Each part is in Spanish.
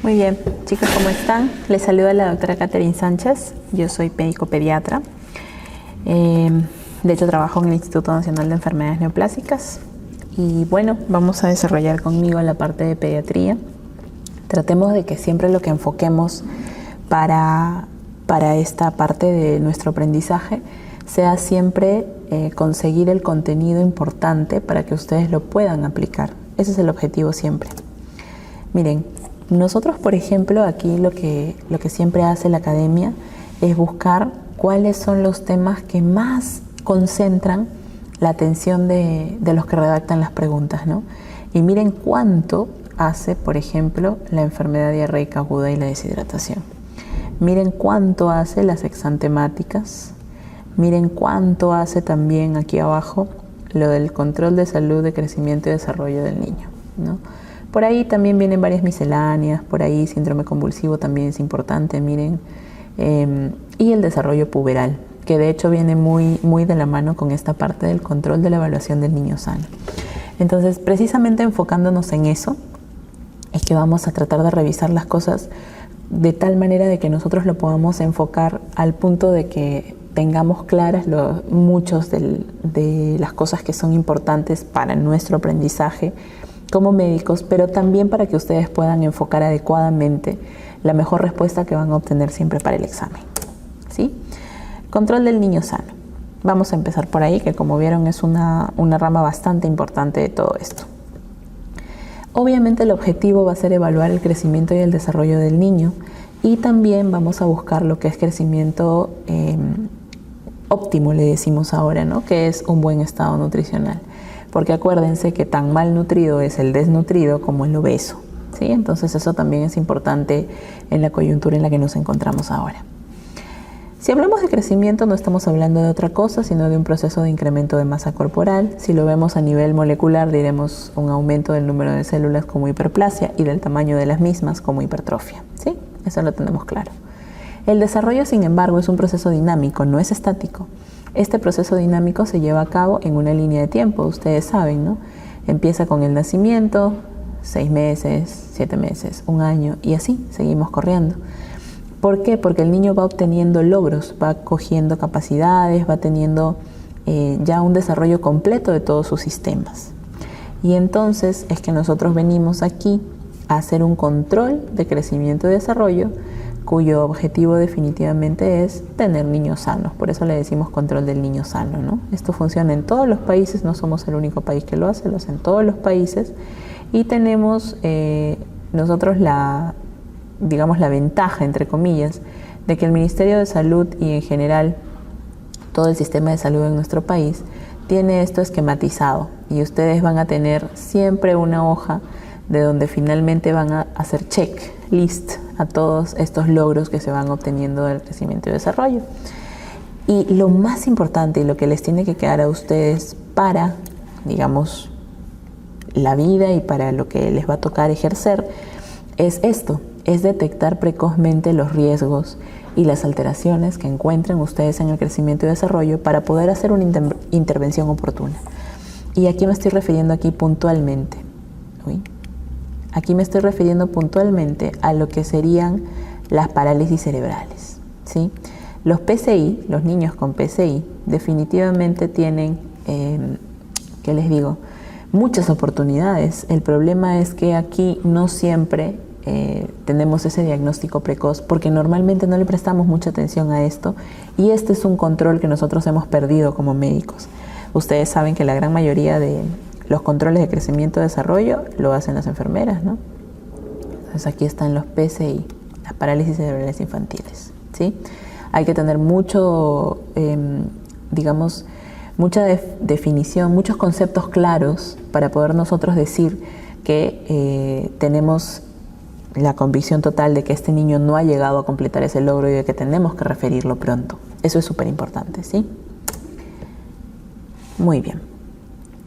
Muy bien, chicos, ¿cómo están? Les saluda la doctora Catherine Sánchez. Yo soy médico pediatra. De hecho, trabajo en el Instituto Nacional de Enfermedades Neoplásicas. Y bueno, vamos a desarrollar conmigo la parte de pediatría. Tratemos de que siempre lo que enfoquemos para esta parte de nuestro aprendizaje sea siempre conseguir el contenido importante para que ustedes lo puedan aplicar. Ese es el objetivo siempre. Miren, nosotros, por ejemplo, aquí lo que siempre hace la academia es buscar cuáles son los temas que más concentran la atención de los que redactan las preguntas, ¿no? Y miren cuánto hace, por ejemplo, la enfermedad diarreica aguda y la deshidratación. Miren cuánto hace las exantemáticas. Miren cuánto hace también aquí abajo lo del control de salud, de crecimiento y desarrollo del niño, ¿no? Por ahí también vienen varias misceláneas, por ahí síndrome convulsivo también es importante, miren, y el desarrollo puberal, que de hecho viene muy de la mano con esta parte del control de la evaluación del niño sano. Entonces, precisamente enfocándonos en eso, es que vamos a tratar de revisar las cosas de tal manera de que nosotros lo podamos enfocar al punto de que tengamos claras muchos de las cosas que son importantes para nuestro aprendizaje como médicos, pero también para que ustedes puedan enfocar adecuadamente la mejor respuesta que van a obtener siempre para el examen, ¿sí? Control del niño sano. Vamos a empezar por ahí, que como vieron es una rama bastante importante de todo esto. Obviamente el objetivo va a ser evaluar el crecimiento y el desarrollo del niño, y también vamos a buscar lo que es crecimiento óptimo, le decimos ahora, ¿no? Que es un buen estado nutricional. Porque acuérdense que tan malnutrido es el desnutrido como el obeso, ¿sí? Entonces eso también es importante en la coyuntura en la que nos encontramos ahora. Si hablamos de crecimiento no estamos hablando de otra cosa, sino de un proceso de incremento de masa corporal. Si lo vemos a nivel molecular, diremos un aumento del número de células como hiperplasia y del tamaño de las mismas como hipertrofia, ¿sí? Eso lo tenemos claro. El desarrollo, sin embargo, es un proceso dinámico, no es estático. Este proceso dinámico se lleva a cabo en una línea de tiempo, ustedes saben, ¿no? Empieza con el nacimiento, 6 meses, 7 meses, 1 año, y así seguimos corriendo. ¿Por qué? Porque el niño va obteniendo logros, va cogiendo capacidades, va teniendo ya un desarrollo completo de todos sus sistemas. Y entonces es que nosotros venimos aquí a hacer un control de crecimiento y desarrollo, cuyo objetivo definitivamente es tener niños sanos. Por eso le decimos control del niño sano, ¿no? Esto funciona en todos los países, no somos el único país que lo hacen todos los países, y tenemos nosotros la ventaja, entre comillas, de que el Ministerio de Salud y en general todo el sistema de salud en nuestro país tiene esto esquematizado, y ustedes van a tener siempre una hoja de donde finalmente van a hacer checklist a todos estos logros que se van obteniendo del crecimiento y desarrollo. Y lo más importante y lo que les tiene que quedar a ustedes para, digamos, la vida y para lo que les va a tocar ejercer, es esto, es detectar precozmente los riesgos y las alteraciones que encuentren ustedes en el crecimiento y desarrollo para poder hacer una intervención oportuna. Y aquí me estoy refiriendo puntualmente, ¿sí? Aquí me estoy refiriendo puntualmente a lo que serían las parálisis cerebrales, ¿sí? Los PCI, los niños con PCI, definitivamente tienen, ¿qué les digo? Muchas oportunidades. El problema es que aquí no siempre tenemos ese diagnóstico precoz, porque normalmente no le prestamos mucha atención a esto, y este es un control que nosotros hemos perdido como médicos. Ustedes saben que la gran mayoría de los controles de crecimiento y desarrollo lo hacen las enfermeras, ¿no? Entonces aquí están los PCI, las parálisis cerebrales infantiles, ¿sí? Hay que tener mucho, mucha definición, muchos conceptos claros para poder nosotros decir que tenemos la convicción total de que este niño no ha llegado a completar ese logro y de que tenemos que referirlo pronto. Eso es súper importante, ¿sí? Muy bien.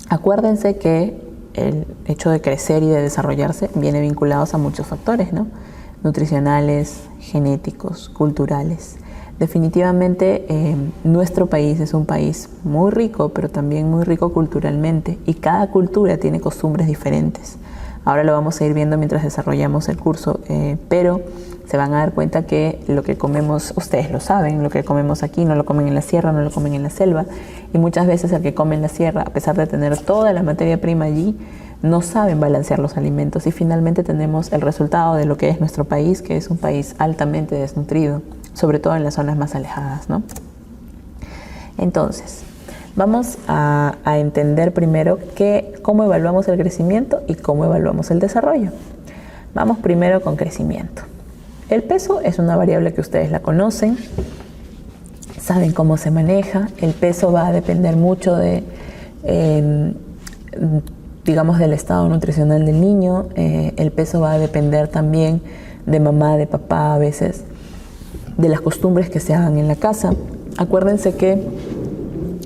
Acuérdense que el hecho de crecer y de desarrollarse viene vinculados a muchos factores, ¿no? Nutricionales, genéticos, culturales. Definitivamente nuestro país es un país muy rico, pero también muy rico culturalmente, y cada cultura tiene costumbres diferentes. Ahora lo vamos a ir viendo mientras desarrollamos el curso, pero se van a dar cuenta que lo que comemos, ustedes lo saben, lo que comemos aquí no lo comen en la sierra, no lo comen en la selva, y muchas veces el que come en la sierra, a pesar de tener toda la materia prima allí, no saben balancear los alimentos, y finalmente tenemos el resultado de lo que es nuestro país, que es un país altamente desnutrido, sobre todo en las zonas más alejadas, ¿no? Entonces, vamos a entender primero cómo evaluamos el crecimiento y cómo evaluamos el desarrollo. Vamos primero con crecimiento. El peso es una variable que ustedes la conocen, saben cómo se maneja. El peso va a depender mucho de, digamos, del estado nutricional del niño. El peso va a depender también de mamá, de papá, a veces, de las costumbres que se hagan en la casa. Acuérdense que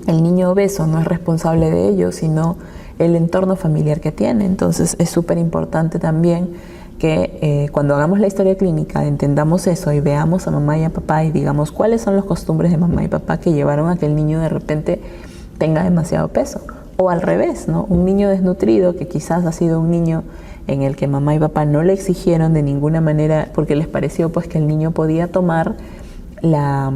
el niño obeso no es responsable de ello, sino el entorno familiar que tiene. Entonces es súper importante también que cuando hagamos la historia clínica entendamos eso y veamos a mamá y a papá y digamos cuáles son las costumbres de mamá y papá que llevaron a que el niño de repente tenga demasiado peso. O al revés, ¿no? Un niño desnutrido que quizás ha sido un niño en el que mamá y papá no le exigieron de ninguna manera porque les pareció pues que el niño podía tomar la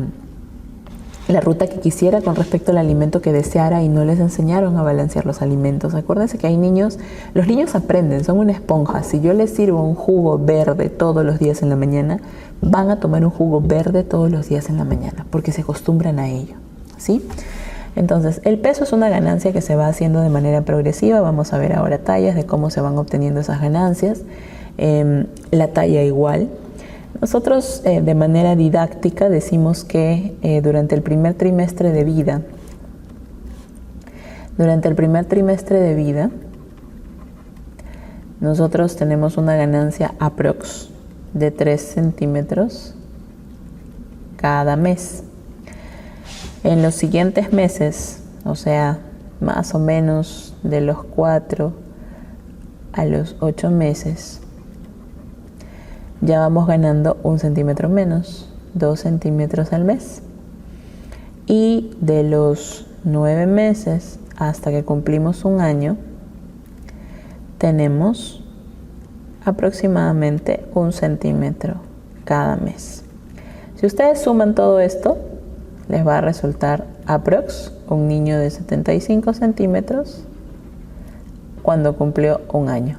ruta que quisiera con respecto al alimento que deseara y no les enseñaron a balancear los alimentos. Acuérdense que hay niños, los niños aprenden, son una esponja. Si yo les sirvo un jugo verde todos los días en la mañana, van a tomar un jugo verde todos los días en la mañana porque se acostumbran a ello, ¿sí? Entonces, el peso es una ganancia que se va haciendo de manera progresiva. Vamos a ver ahora tallas de cómo se van obteniendo esas ganancias. La talla igual. Nosotros de manera didáctica decimos que durante el primer trimestre de vida, nosotros tenemos una ganancia aprox de 3 centímetros cada mes. En los siguientes meses, o sea, más o menos de los 4 a los 8 meses, ya vamos ganando 1 centímetro menos, 2 centímetros al mes. Y de los 9 meses hasta que cumplimos 1 año, tenemos aproximadamente 1 centímetro cada mes. Si ustedes suman todo esto, les va a resultar aprox un niño de 75 centímetros cuando cumplió 1 año.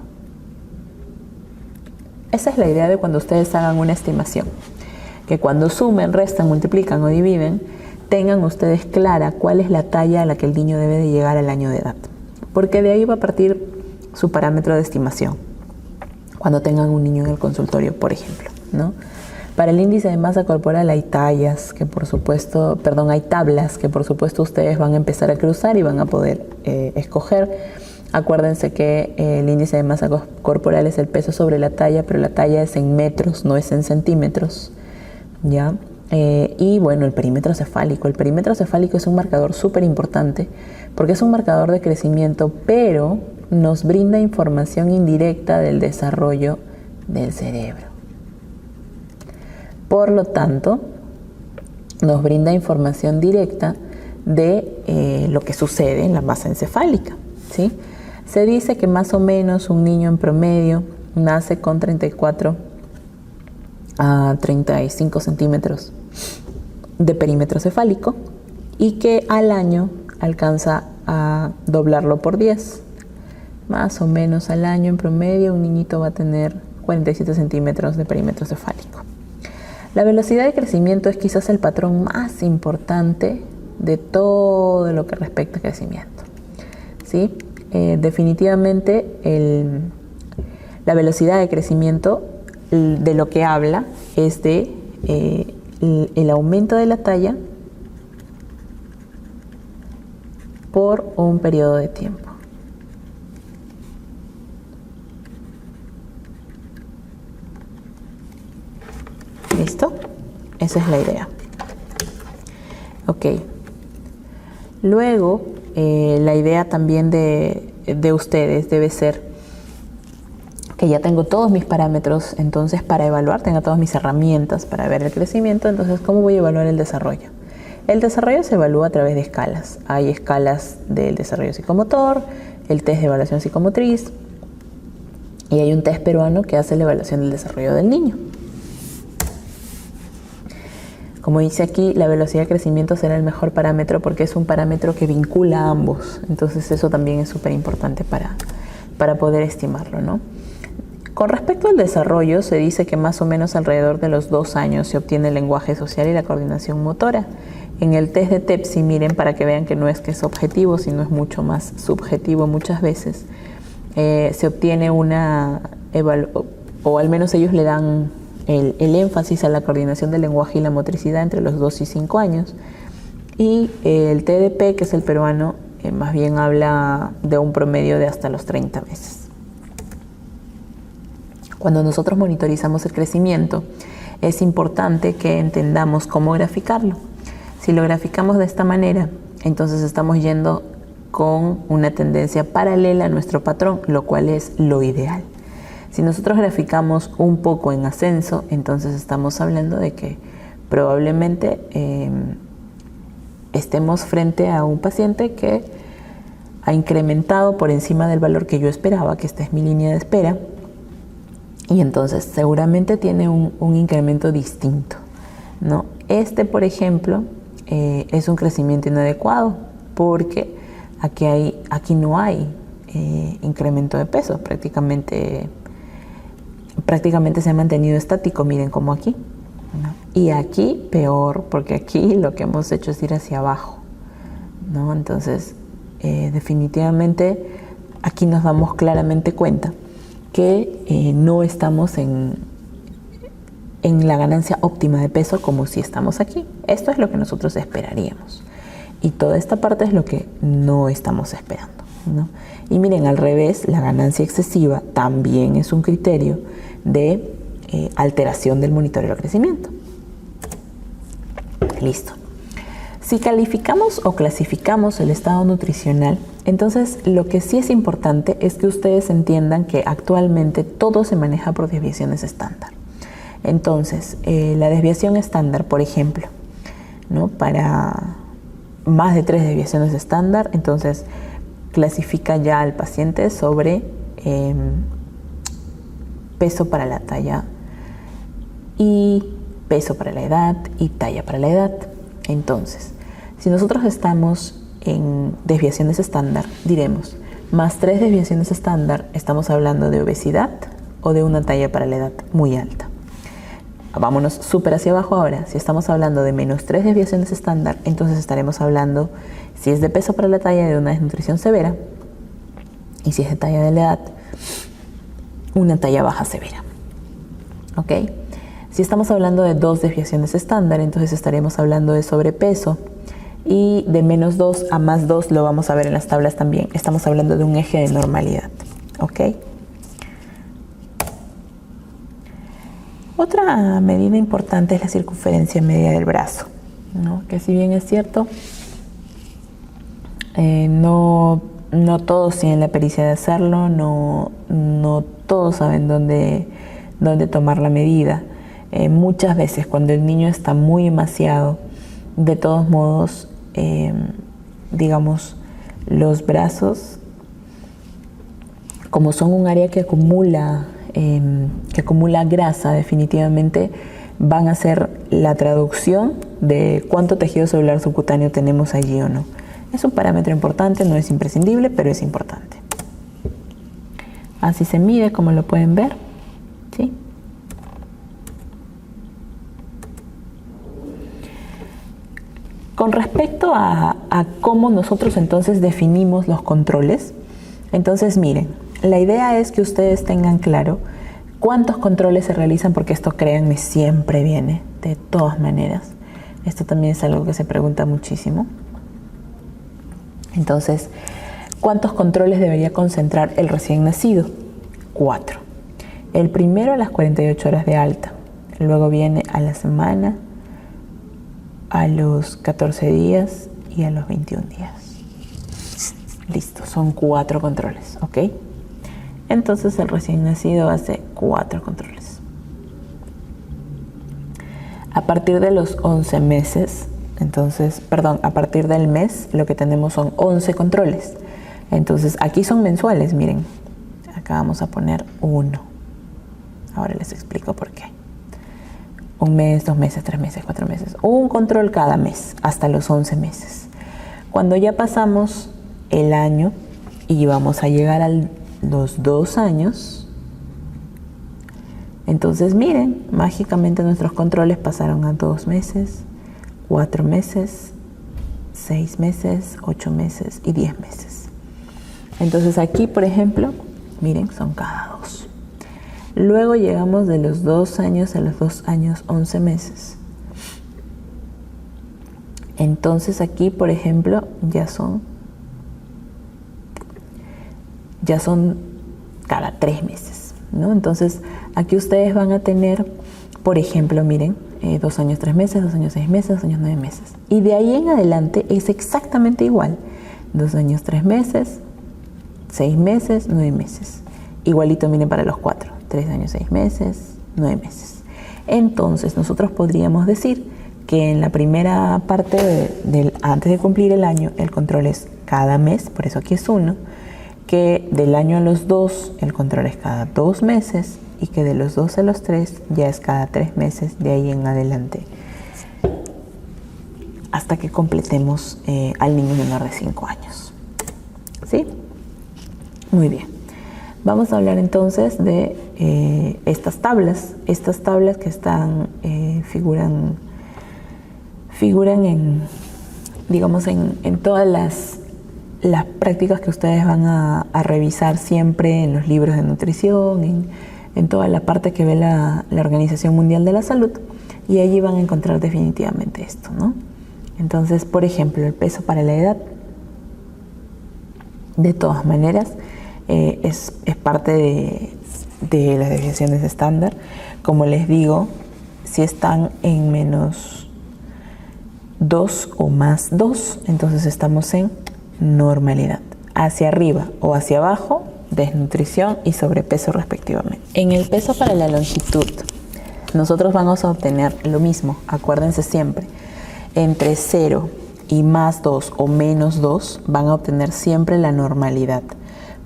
Esa es la idea de cuando ustedes hagan una estimación, que cuando sumen, restan, multiplican o dividen, tengan ustedes clara cuál es la talla a la que el niño debe de llegar al año de edad, porque de ahí va a partir su parámetro de estimación cuando tengan un niño en el consultorio, por ejemplo, ¿no? Para el índice de masa corporal hay tablas que por supuesto ustedes van a empezar a cruzar y van a poder escoger. Acuérdense que el índice de masa corporal es el peso sobre la talla, pero la talla es en metros, no es en centímetros, ¿ya? Y bueno, el perímetro cefálico. El perímetro cefálico es un marcador súper importante porque es un marcador de crecimiento, pero nos brinda información indirecta del desarrollo del cerebro. Por lo tanto, nos brinda información directa de lo que sucede en la masa encefálica, ¿sí? Se dice que más o menos un niño en promedio nace con 34 a 35 centímetros de perímetro cefálico y que al año alcanza a doblarlo por 10. Más o menos al año en promedio un niñito va a tener 47 centímetros de perímetro cefálico. La velocidad de crecimiento es quizás el patrón más importante de todo lo que respecta a crecimiento, ¿sí? Definitivamente la velocidad de crecimiento de lo que habla es de el aumento de la talla por un periodo de tiempo. ¿Listo? Esa es la idea. Ok. Luego, la idea también de ustedes debe ser que ya tengo todos mis parámetros, entonces para evaluar, tengo todas mis herramientas para ver el crecimiento, entonces ¿cómo voy a evaluar el desarrollo? El desarrollo se evalúa a través de escalas. Hay escalas del desarrollo psicomotor, el test de evaluación psicomotriz, Y hay un test peruano que hace la evaluación del desarrollo del niño. Como dice aquí, la velocidad de crecimiento será el mejor parámetro porque es un parámetro que vincula a ambos. Entonces eso también es súper importante para poder estimarlo, ¿no? Con respecto al desarrollo, se dice que más o menos alrededor de los 2 años se obtiene el lenguaje social y la coordinación motora. En el test de TEPSI, miren, para que vean que no es que es objetivo, sino es mucho más subjetivo muchas veces, se obtiene o al menos ellos le dan el énfasis a la coordinación del lenguaje y la motricidad entre los 2 y 5 años. Y el TDP, que es el peruano, más bien habla de un promedio de hasta los 30 meses. Cuando nosotros monitorizamos el crecimiento, es importante que entendamos cómo graficarlo. Si lo graficamos de esta manera, entonces estamos yendo con una tendencia paralela a nuestro patrón, lo cual es lo ideal. Si nosotros graficamos un poco en ascenso, entonces estamos hablando de que probablemente estemos frente a un paciente que ha incrementado por encima del valor que yo esperaba, que esta es mi línea de espera, y entonces seguramente tiene un incremento distinto, ¿no? Por ejemplo, es un crecimiento inadecuado porque aquí no hay incremento de peso, prácticamente se ha mantenido estático, miren como aquí, ¿no? Y aquí peor, porque aquí lo que hemos hecho es ir hacia abajo, ¿no? Entonces, definitivamente aquí nos damos claramente cuenta que no estamos en la ganancia óptima de peso como si estamos aquí. Esto es lo que nosotros esperaríamos. Y toda esta parte es lo que no estamos esperando, ¿no? Y miren, al revés, la ganancia excesiva también es un criterio de alteración del monitoreo de crecimiento. Listo. Si calificamos o clasificamos el estado nutricional, entonces lo que sí es importante es que ustedes entiendan que actualmente todo se maneja por desviaciones estándar. Entonces, la desviación estándar, por ejemplo, ¿no? Para más de 3 desviaciones estándar, entonces clasifica ya al paciente sobre peso para la talla y peso para la edad y talla para la edad. Entonces, si nosotros estamos en desviaciones estándar, diremos, más 3 desviaciones estándar, estamos hablando de obesidad o de una talla para la edad muy alta. Vámonos súper hacia abajo ahora. Si estamos hablando de menos 3 desviaciones estándar, entonces estaremos hablando, si es de peso para la talla, de una desnutrición severa, y si es de talla de la edad, una talla baja severa. ¿Ok? Si estamos hablando de 2 desviaciones estándar, entonces estaremos hablando de sobrepeso, y de menos 2 a más 2 lo vamos a ver en las tablas también. Estamos hablando de un eje de normalidad. ¿Ok? Otra medida importante es la circunferencia media del brazo, ¿no? Que si bien es cierto, no todos tienen la pericia de hacerlo, no todos saben dónde tomar la medida. Muchas veces cuando el niño está muy emaciado, de todos modos, digamos, los brazos, como son un área que acumula grasa, definitivamente van a ser la traducción de cuánto tejido celular subcutáneo tenemos allí o no. Es un parámetro importante, no es imprescindible, pero es importante. Así se mide, como lo pueden ver, ¿sí? Con respecto a cómo nosotros entonces definimos los controles, entonces miren, la idea es que ustedes tengan claro cuántos controles se realizan, porque esto, créanme, siempre viene, de todas maneras. Esto también es algo que se pregunta muchísimo. Entonces, ¿cuántos controles debería concentrar el recién nacido? 4. El primero a las 48 horas de alta, luego viene a la semana, a los 14 días y a los 21 días. Listo, son 4 controles, ¿ok? Entonces el recién nacido hace 4 controles. A partir de los 11 meses, a partir del mes, lo que tenemos son 11 controles. Entonces aquí son mensuales, miren. Acá vamos a poner 1. Ahora les explico por qué. 1 mes, 2 meses, 3 meses, 4 meses. Un control cada mes, hasta los 11 meses. Cuando ya pasamos el año y vamos a llegar a los 2 años, entonces miren, mágicamente nuestros controles pasaron a 2 meses, 4 meses, 6 meses, 8 meses y 10 meses. Entonces aquí, por ejemplo, miren, son cada 2. Luego llegamos de los 2 años a los 2 años, 11 meses. Entonces aquí, por ejemplo, ya son cada 3 meses, ¿no? Entonces aquí ustedes van a tener, por ejemplo, miren, 2 años, 3 meses, 2 años, 6 meses, 2 años, 9 meses. Y de ahí en adelante es exactamente igual. 2 años, 3 meses, 6 meses, 9 meses. Igualito miren para los 4. 3 años, 6 meses, 9 meses. Entonces nosotros podríamos decir que en la primera parte antes de cumplir el año, el control es cada mes, por eso aquí es 1, que del año a los 2 el control es cada 2 meses y que de los 2 a los 3 ya es cada 3 meses, de ahí en adelante, hasta que completemos al niño menor de 5 años. ¿Sí? Muy bien. Vamos a hablar entonces de estas tablas que están, figuran en, digamos, en todas las prácticas que ustedes van a revisar siempre en los libros de nutrición, en toda la parte que ve la Organización Mundial de la Salud, y allí van a encontrar definitivamente esto, ¿no? Entonces, por ejemplo, el peso para la edad, de todas maneras, es parte de las desviaciones estándar. Como les digo, si están en menos 2 o más 2, entonces estamos en normalidad. Hacia arriba o hacia abajo, desnutrición y sobrepeso respectivamente. En el peso para la longitud, nosotros vamos a obtener lo mismo, acuérdense siempre, entre 0 y más 2 o menos 2 van a obtener siempre la normalidad.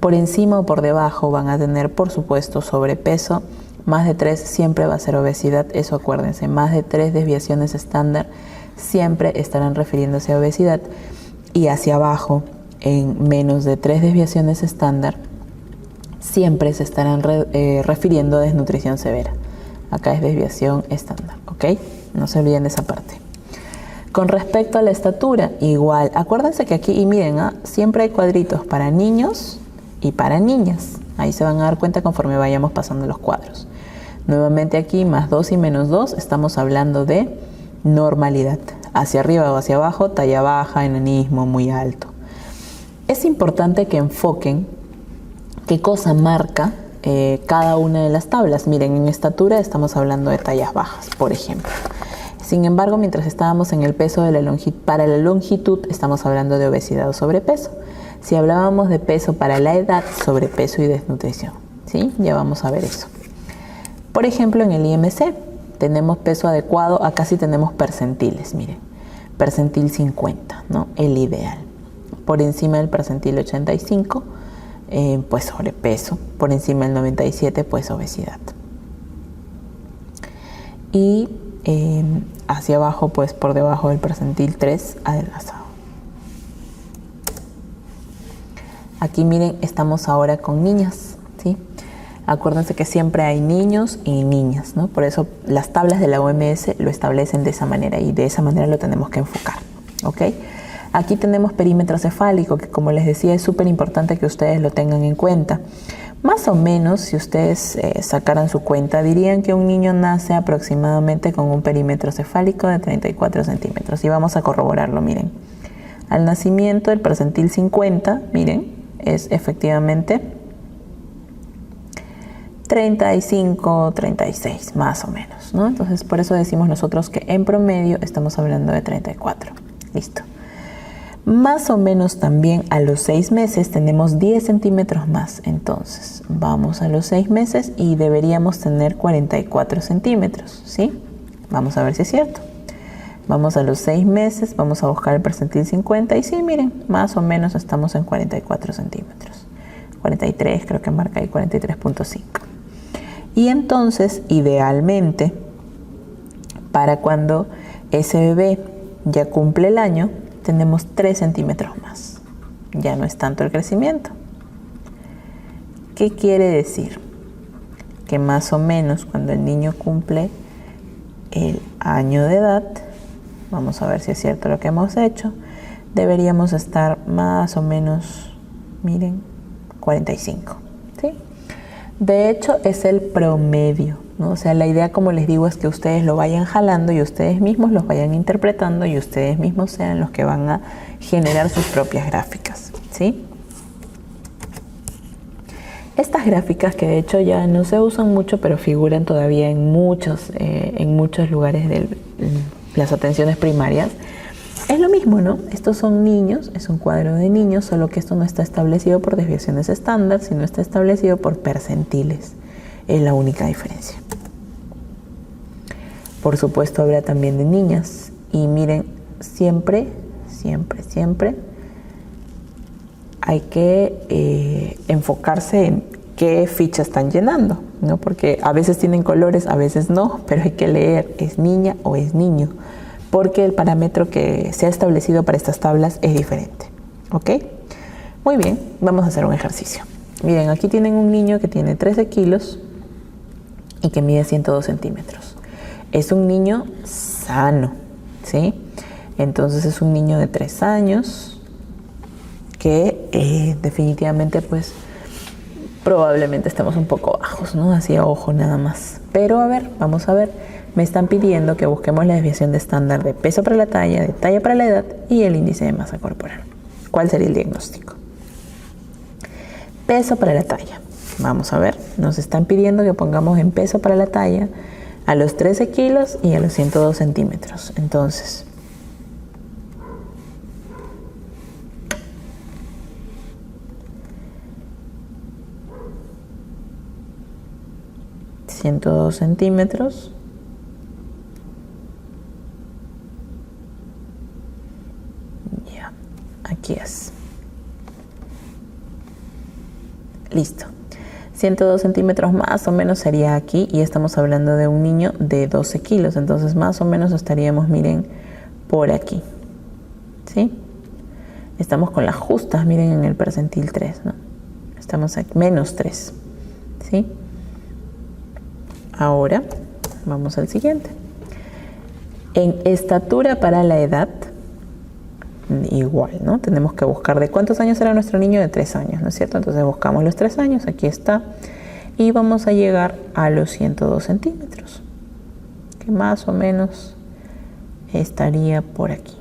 Por encima o por debajo van a tener, por supuesto, sobrepeso. Más de 3 siempre va a ser obesidad, eso acuérdense. Más de 3 desviaciones estándar siempre estarán refiriéndose a obesidad. Y hacia abajo, en menos de 3 desviaciones estándar, siempre se estarán refiriendo a desnutrición severa. Acá es desviación estándar, ¿ok? No se olviden de esa parte. Con respecto a la estatura, igual. Acuérdense que aquí, y miren, siempre hay cuadritos para niños y para niñas. Ahí se van a dar cuenta conforme vayamos pasando los cuadros. Nuevamente aquí, más 2 y menos 2, estamos hablando de normalidad. Hacia arriba o hacia abajo, talla baja, enanismo, muy alto. Es importante que enfoquen qué cosa marca cada una de las tablas. Miren, en estatura estamos hablando de tallas bajas, por ejemplo. Sin embargo, mientras estábamos en el peso de para la longitud, estamos hablando de obesidad o sobrepeso. Si hablábamos de peso para la edad, sobrepeso y desnutrición, ¿sí? Ya vamos a ver eso. Por ejemplo, en el IMC tenemos peso adecuado, acá sí tenemos percentiles, miren. Percentil 50, ¿no? El ideal. Por encima del percentil 85, pues sobrepeso. Por encima del 97, pues obesidad. Y hacia abajo, pues por debajo del percentil 3, adelgazado. Aquí miren, estamos ahora con niñas, ¿sí? Acuérdense que siempre hay niños y niñas, ¿no? Por eso las tablas de la OMS lo establecen de esa manera y de esa manera lo tenemos que enfocar, ¿ok? Aquí tenemos perímetro cefálico, que como les decía es súper importante que ustedes lo tengan en cuenta. Más o menos, si ustedes sacaran su cuenta, dirían que un niño nace aproximadamente con un perímetro cefálico de 34 centímetros. Y vamos a corroborarlo, miren. Al nacimiento, el percentil 50, miren, es efectivamente 35, 36, más o menos, ¿no? Entonces, por eso decimos nosotros que en promedio estamos hablando de 34. Listo. Más o menos también a los 6 meses tenemos 10 centímetros más. Entonces, vamos a los 6 meses y deberíamos tener 44 centímetros, ¿sí? Vamos a ver si es cierto. Vamos a los 6 meses, vamos a buscar el percentil 50 y sí, miren, más o menos estamos en 44 centímetros. 43, creo que marca ahí 43.5. Y entonces, idealmente, para cuando ese bebé ya cumple el año, tenemos 3 centímetros más. Ya no es tanto el crecimiento. ¿Qué quiere decir? Que más o menos cuando el niño cumple el año de edad, vamos a ver si es cierto lo que hemos hecho, deberíamos estar más o menos, miren, 45, ¿sí? De hecho, es el promedio, ¿no? O sea, la idea, como les digo, es que ustedes lo vayan jalando y ustedes mismos los vayan interpretando y ustedes mismos sean los que van a generar sus propias gráficas, ¿sí? Estas gráficas, que de hecho ya no se usan mucho, pero figuran todavía en muchos lugares de las atenciones primarias, es lo mismo, ¿no? Estos son niños, es un cuadro de niños, solo que esto no está establecido por desviaciones estándar, sino está establecido por percentiles. Es la única diferencia. Por supuesto, habrá también de niñas. Y miren, siempre hay que enfocarse en qué ficha están llenando, ¿no? Porque a veces tienen colores, a veces no, pero hay que leer, ¿es niña o es niño? Porque el parámetro que se ha establecido para estas tablas es diferente, ¿ok? Muy bien, vamos a hacer un ejercicio. Miren, aquí tienen un niño que tiene 13 kilos y que mide 102 centímetros. Es un niño sano, ¿sí? Entonces es un niño de 3 años que definitivamente, pues, probablemente estemos un poco bajos, ¿no? Así a ojo nada más. Pero a ver, vamos a ver. Me están pidiendo que busquemos la desviación de estándar de peso para la talla, de talla para la edad y el índice de masa corporal. ¿Cuál sería el diagnóstico? Peso para la talla. Vamos a ver, nos están pidiendo que pongamos en peso para la talla a los 13 kilos y a los 102 centímetros. Entonces, ...102 centímetros... Ya, aquí es. Listo. 102 centímetros más o menos sería aquí, y estamos hablando de un niño de 12 kilos, entonces más o menos estaríamos, miren, por aquí, ¿sí? Estamos con las justas, miren, en el percentil 3, ¿no? Estamos a menos 3, ¿sí? Ahora, vamos al siguiente. En estatura para la edad, igual, ¿no? Tenemos que buscar de cuántos años era nuestro niño, de 3 años, ¿no es cierto? Entonces buscamos los 3 años, aquí está, y vamos a llegar a los 102 centímetros, que más o menos estaría por aquí.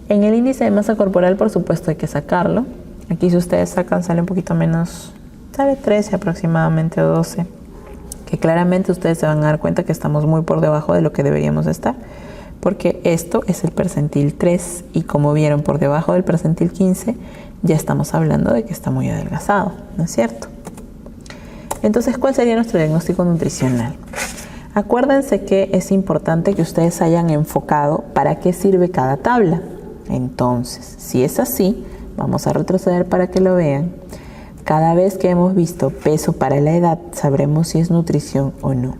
En el índice de masa corporal, por supuesto, hay que sacarlo. Aquí, si ustedes sacan, sale un poquito menos, sale 13 aproximadamente o 12. Que claramente ustedes se van a dar cuenta que estamos muy por debajo de lo que deberíamos estar, porque esto es el percentil 3 y como vieron, por debajo del percentil 15 ya estamos hablando de que está muy adelgazado, ¿no es cierto? Entonces, ¿cuál sería nuestro diagnóstico nutricional? Acuérdense que es importante que ustedes hayan enfocado para qué sirve cada tabla. Entonces, si es así, vamos a retroceder para que lo vean. Cada vez que hemos visto peso para la edad, sabremos si es nutrición o no,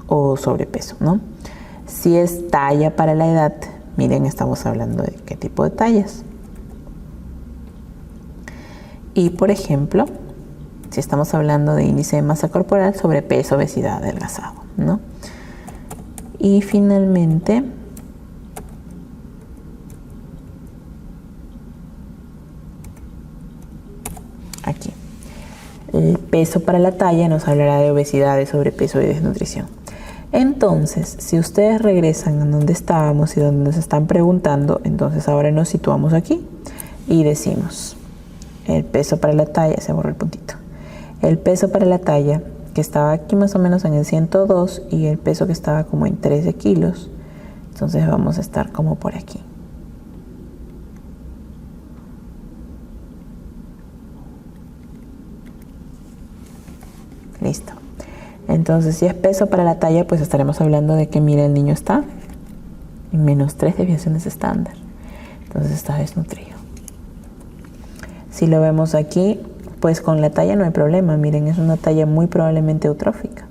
o sobrepeso, ¿no? Si es talla para la edad, miren, estamos hablando de qué tipo de tallas. Y, por ejemplo, si estamos hablando de índice de masa corporal, sobrepeso, obesidad, adelgazado, ¿no? Y finalmente, aquí, el peso para la talla nos hablará de obesidad, de sobrepeso y desnutrición. Entonces, si ustedes regresan a donde estábamos y donde nos están preguntando, entonces ahora nos situamos aquí y decimos el peso para la talla, se borró el puntito, el peso para la talla que estaba aquí más o menos en el 102 y el peso que estaba como en 13 kilos, entonces vamos a estar como por aquí. Listo. Entonces, si es peso para la talla, pues estaremos hablando de que, mira, el niño está y -3 desviaciones estándar. Entonces está desnutrido. Si lo vemos aquí, pues con la talla no hay problema. Miren, es una talla muy probablemente eutrófica.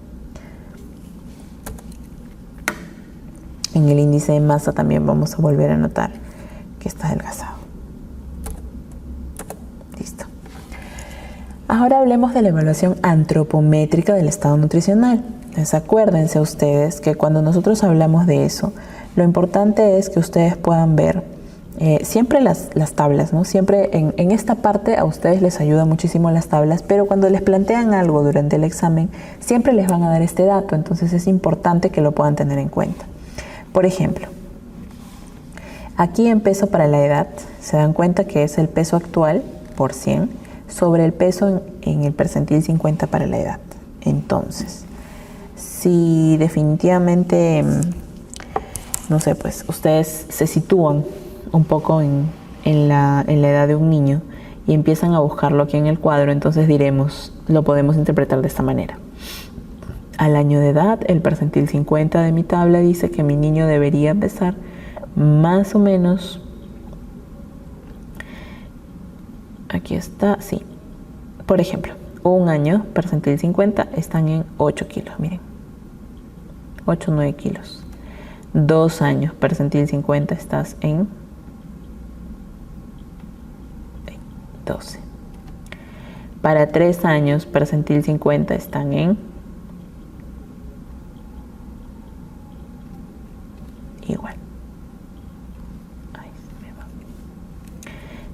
En el índice de masa también vamos a volver a notar que está adelgazado. Listo. Ahora hablemos de la evaluación antropométrica del estado nutricional. Entonces acuérdense ustedes que cuando nosotros hablamos de eso, lo importante es que ustedes puedan ver siempre las tablas, ¿no? Siempre en esta parte a ustedes les ayuda muchísimo las tablas, pero cuando les plantean algo durante el examen, siempre les van a dar este dato, entonces es importante que lo puedan tener en cuenta. Por ejemplo, aquí en peso para la edad, se dan cuenta que es el peso actual por 100 sobre el peso en el percentil 50 para la edad. Entonces, si definitivamente, no sé, pues ustedes se sitúan un poco en la edad de un niño y empiezan a buscarlo aquí en el cuadro, entonces diremos, lo podemos interpretar de esta manera. Al año de edad, el percentil 50 de mi tabla dice que mi niño debería pesar más o menos, aquí está, sí, por ejemplo, un año, percentil 50, están en 8 kilos, miren, 8 o 9 kilos. 2 años, percentil 50, estás en 12. Para 3 años, percentil 50, están en igual. Ay, se me va.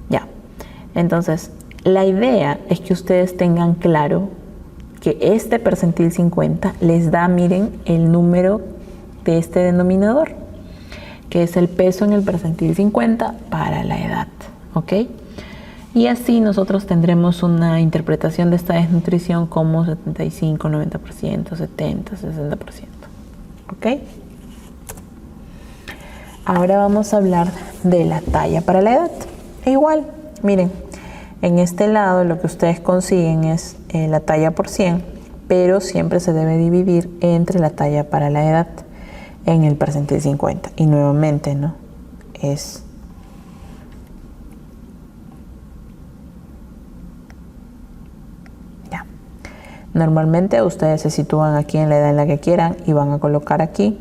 Ya. Entonces, la idea es que ustedes tengan claro que este percentil 50 les da, miren, el número de este denominador, que es el peso en el percentil 50 para la edad, ¿ok? Y así nosotros tendremos una interpretación de esta desnutrición como 75, 90%, 70, 60%, ¿ok? Ahora vamos a hablar de la talla para la edad. E igual, miren, en este lado lo que ustedes consiguen es la talla por 100, pero siempre se debe dividir entre la talla para la edad en el percentil 50. Y nuevamente, ¿no? Es ya. Normalmente ustedes se sitúan aquí en la edad en la que quieran y van a colocar aquí,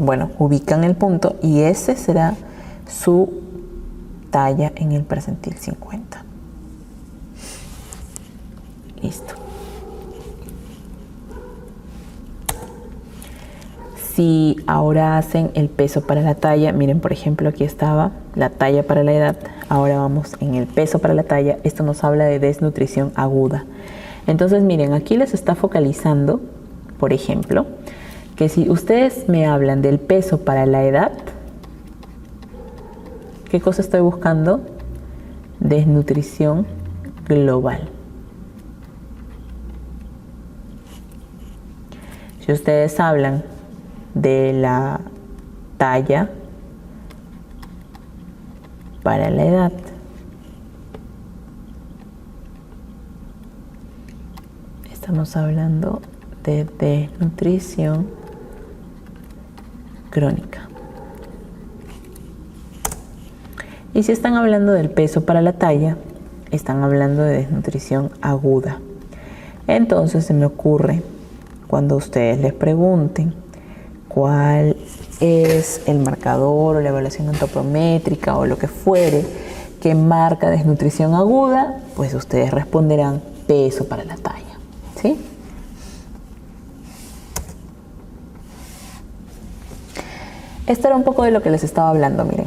bueno, ubican el punto y ese será su talla en el percentil 50. Listo. Si ahora hacen el peso para la talla, miren, por ejemplo, aquí estaba la talla para la edad, ahora vamos en el peso para la talla, esto nos habla de desnutrición aguda. Entonces, miren, aquí les está focalizando, por ejemplo, que si ustedes me hablan del peso para la edad, ¿qué cosa estoy buscando? Desnutrición global. Si ustedes hablan de la talla para la edad, estamos hablando de desnutrición crónica. Y si están hablando del peso para la talla, están hablando de desnutrición aguda. Entonces se me ocurre, cuando ustedes les pregunten cuál es el marcador o la evaluación antropométrica o lo que fuere que marca desnutrición aguda, pues ustedes responderán peso para la talla, ¿sí? Esto era un poco de lo que les estaba hablando, miren.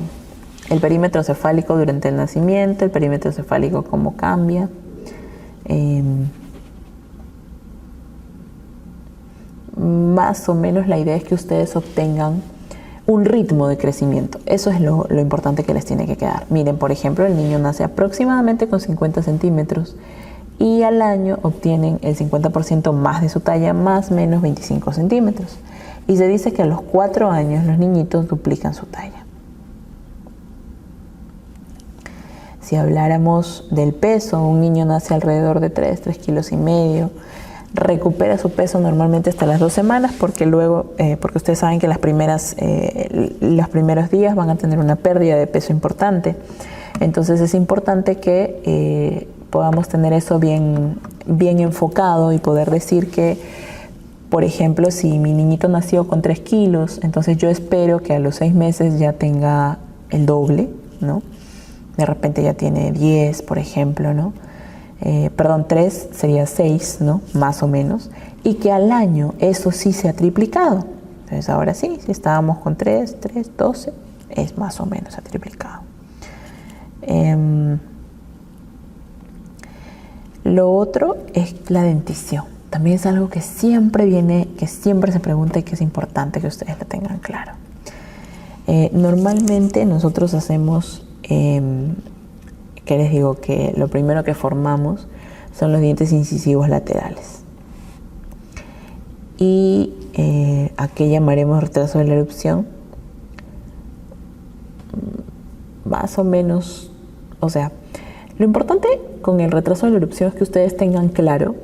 El perímetro cefálico durante el nacimiento, el perímetro cefálico cómo cambia. Más o menos la idea es que ustedes obtengan un ritmo de crecimiento. Eso es lo importante que les tiene que quedar. Miren, por ejemplo, el niño nace aproximadamente con 50 centímetros y al año obtienen el 50% más de su talla, más o menos 25 centímetros. Y se dice que a los 4 años los niñitos duplican su talla. Si habláramos del peso, un niño nace alrededor de 3 kilos y medio. recupera su peso normalmente hasta las 2 semanas, porque luego, porque ustedes saben que los primeros días van a tener una pérdida de peso importante. Entonces es importante que podamos tener eso bien enfocado y poder decir que, por ejemplo, si mi niñito nació con 3 kilos, entonces yo espero que a los 6 meses ya tenga el doble, ¿no? De repente ya tiene 10, por ejemplo, ¿no? 3 sería 6, ¿no? Más o menos. Y que al año eso sí se ha triplicado. Entonces ahora sí, si estábamos con 3, 12, es más o menos se ha triplicado. Lo otro es la dentición. También es algo que siempre viene, que siempre se pregunta y que es importante que ustedes lo tengan claro. Normalmente nosotros hacemos, que les digo que lo primero que formamos son los dientes incisivos laterales. Y ¿a qué llamaremos retraso de la erupción? Más o menos, o sea, lo importante con el retraso de la erupción es que ustedes tengan claro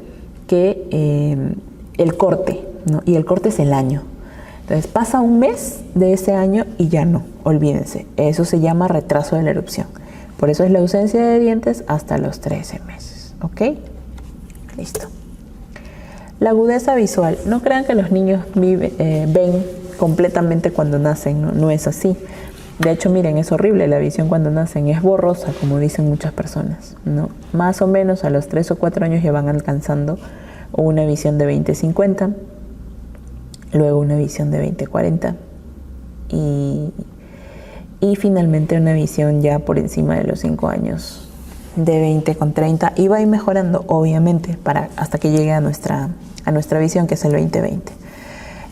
que el corte, ¿no? Y el corte es el año. Entonces pasa un mes de ese año y ya no, olvídense. Eso se llama retraso de la erupción. Por eso es la ausencia de dientes hasta los 13 meses. ¿Ok? Listo. La agudeza visual. No crean que los niños ven completamente cuando nacen, ¿no? No es así. De hecho, miren, es horrible la visión cuando nacen, es borrosa, como dicen muchas personas, ¿no? Más o menos a los 3 o 4 años ya van alcanzando una visión de 20-50, luego una visión de 20-40 y finalmente una visión ya por encima de los 5 años de 20-30 y va a ir mejorando, obviamente, hasta que llegue a nuestra visión, que es el 20-20.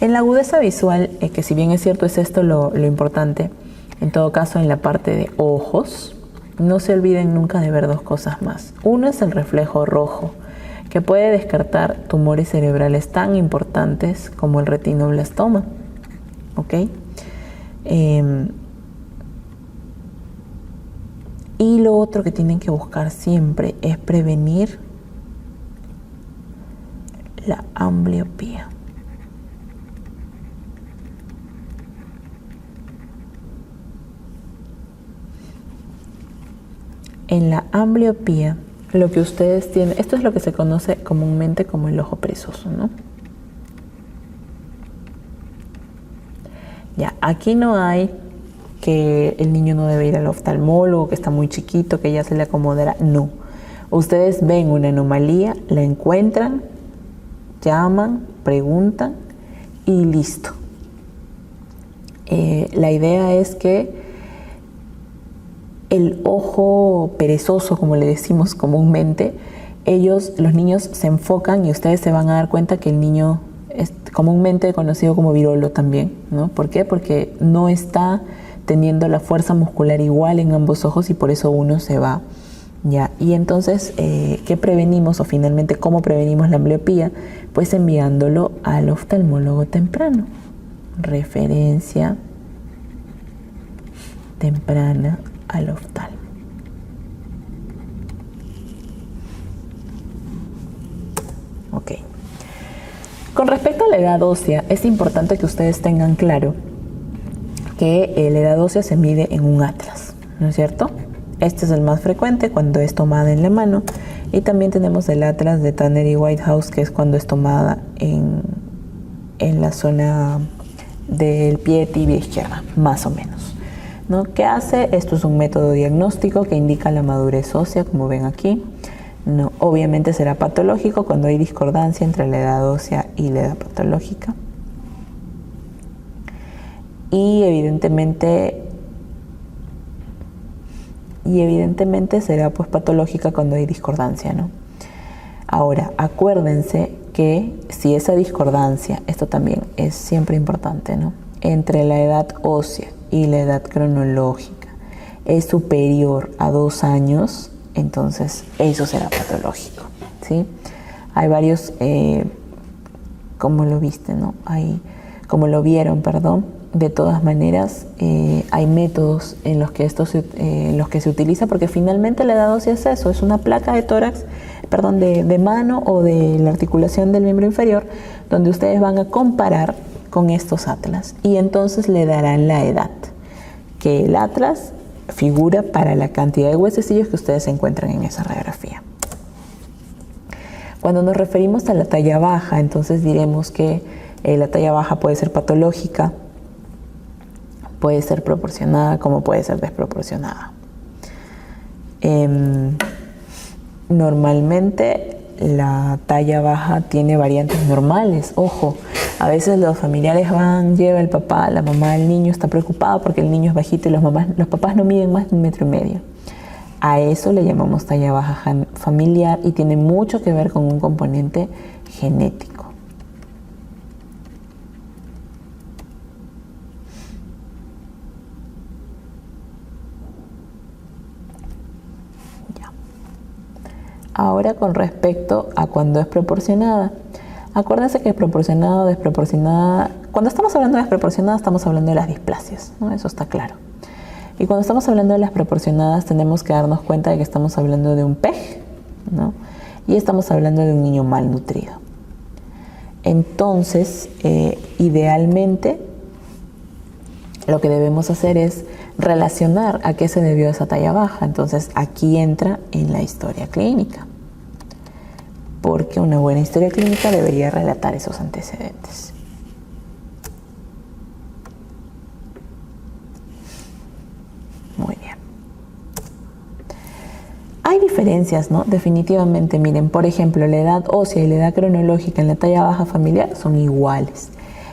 En la agudeza visual, que si bien es cierto es esto lo importante, en todo caso, en la parte de ojos, no se olviden nunca de ver 2 cosas más. Uno es el reflejo rojo, que puede descartar tumores cerebrales tan importantes como el retinoblastoma. ¿Ok? Y lo otro que tienen que buscar siempre es prevenir la ambliopía. En la ambliopía, lo que ustedes tienen, esto es lo que se conoce comúnmente como el ojo perezoso, ¿no? Ya, aquí no hay que el niño no debe ir al oftalmólogo, que está muy chiquito, que ya se le acomodará. No. Ustedes ven una anomalía, la encuentran, llaman, preguntan y listo. La idea es que el ojo perezoso, como le decimos comúnmente, los niños se enfocan y ustedes se van a dar cuenta que el niño es comúnmente conocido como virolo también, ¿no? ¿Por qué? Porque no está teniendo la fuerza muscular igual en ambos ojos y por eso uno se va, ¿ya? Y entonces, ¿qué prevenimos o finalmente cómo prevenimos la ambliopía? Pues enviándolo al oftalmólogo temprano. Referencia temprana al oftalmo. Ok. Con respecto a la edad ósea, es importante que ustedes tengan claro que la edad ósea se mide en un atlas, ¿no es cierto? Este es el más frecuente cuando es tomada en la mano y también tenemos el atlas de Tanner y Whitehouse, que es cuando es tomada en la zona del pie tibia izquierda, más o menos, ¿no? ¿Qué hace? Esto es un método diagnóstico que indica la madurez ósea, como ven aquí. No, obviamente será patológico cuando hay discordancia entre la edad ósea y la edad patológica. Y evidentemente será pues patológica cuando hay discordancia, ¿no? Ahora, acuérdense que si esa discordancia, esto también es siempre importante, ¿no?, entre la edad ósea y la edad cronológica es superior a 2 años, entonces eso será patológico, ¿sí? Hay varios, como lo viste, ¿no? Como lo vieron, perdón. De todas maneras, hay métodos en los que se utiliza, porque finalmente la edad ósea es eso, es una placa de tórax perdón, de mano o de la articulación del miembro inferior, donde ustedes van a comparar con estos atlas y entonces le darán la edad, que el atlas figura para la cantidad de huesecillos que ustedes encuentran en esa radiografía. Cuando nos referimos a la talla baja, entonces diremos que la talla baja puede ser patológica, puede ser proporcionada como puede ser desproporcionada. Normalmente la talla baja tiene variantes normales. Ojo, a veces los familiares lleva el papá, la mamá, el niño está preocupado porque el niño es bajito y los papás no miden más de 1,5 metros. A eso le llamamos talla baja familiar y tiene mucho que ver con un componente genético. Ya. Ahora con respecto a cuando es proporcionada. Acuérdense que es proporcionada o desproporcionada. Cuando estamos hablando de desproporcionada estamos hablando de las displasias, ¿no? Eso está claro. Y cuando estamos hablando de las proporcionadas tenemos que darnos cuenta de que estamos hablando de un PEG, ¿no? Y estamos hablando de un niño malnutrido. Entonces, idealmente, lo que debemos hacer es relacionar a qué se debió esa talla baja. Entonces, aquí entra en la historia clínica, porque una buena historia clínica debería relatar esos antecedentes. Muy bien. Hay diferencias, ¿no? Definitivamente, miren, por ejemplo, la edad ósea y la edad cronológica en la talla baja familiar son iguales.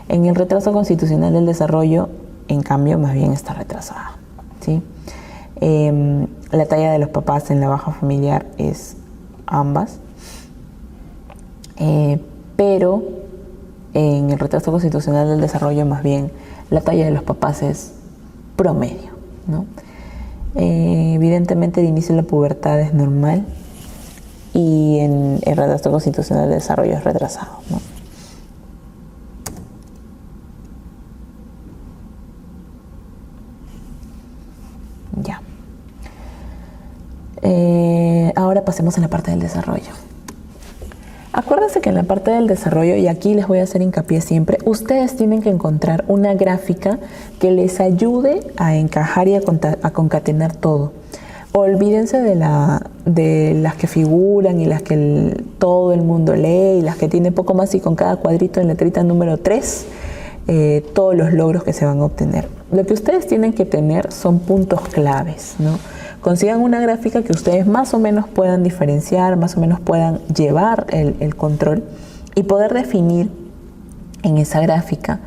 En el retraso constitucional del desarrollo, en cambio, más bien está retrasada, ¿sí? La talla de los papás en la baja familiar es ambas, pero en el retraso constitucional del desarrollo, más bien, la talla de los papás es promedio, ¿no? Evidentemente el inicio de la pubertad es normal y en el retraso constitucional del desarrollo es retrasado, ¿no? Ya. Ahora pasemos a la parte del desarrollo. Acuérdense que en la parte del desarrollo, y aquí les voy a hacer hincapié siempre, ustedes tienen que encontrar una gráfica que les ayude a encajar y a concatenar todo. Olvídense de las que figuran y las que todo el mundo lee y las que tiene poco más y con cada cuadrito en letrita número 3, todos los logros que se van a obtener. Lo que ustedes tienen que tener son puntos claves, ¿no? Consigan una gráfica que ustedes más o menos puedan diferenciar, más o menos puedan llevar el control y poder definir en esa gráfica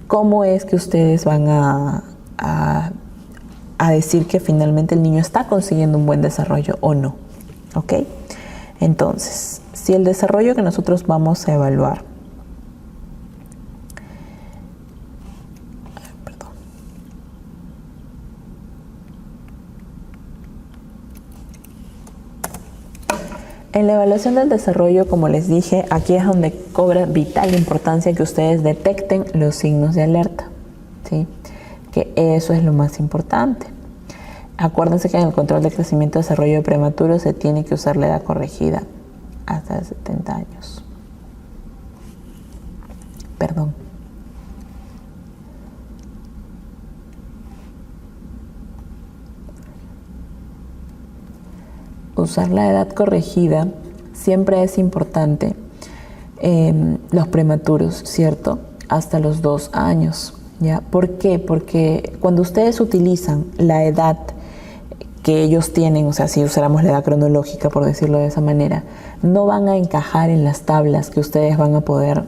cómo es que ustedes van a decir que finalmente el niño está consiguiendo un buen desarrollo o no, ¿ok? Entonces, si el desarrollo que nosotros vamos a evaluar en la evaluación del desarrollo, como les dije, aquí es donde cobra vital importancia que ustedes detecten los signos de alerta, ¿sí? Que eso es lo más importante. Acuérdense que en el control de crecimiento y desarrollo prematuro se tiene que usar la edad corregida hasta 70 años. Perdón. Usar la edad corregida siempre es importante, los prematuros, ¿cierto? Hasta los 2 años, ¿ya? ¿Por qué? Porque cuando ustedes utilizan la edad que ellos tienen, o sea, si usáramos la edad cronológica, por decirlo de esa manera, no van a encajar en las tablas que ustedes van a poder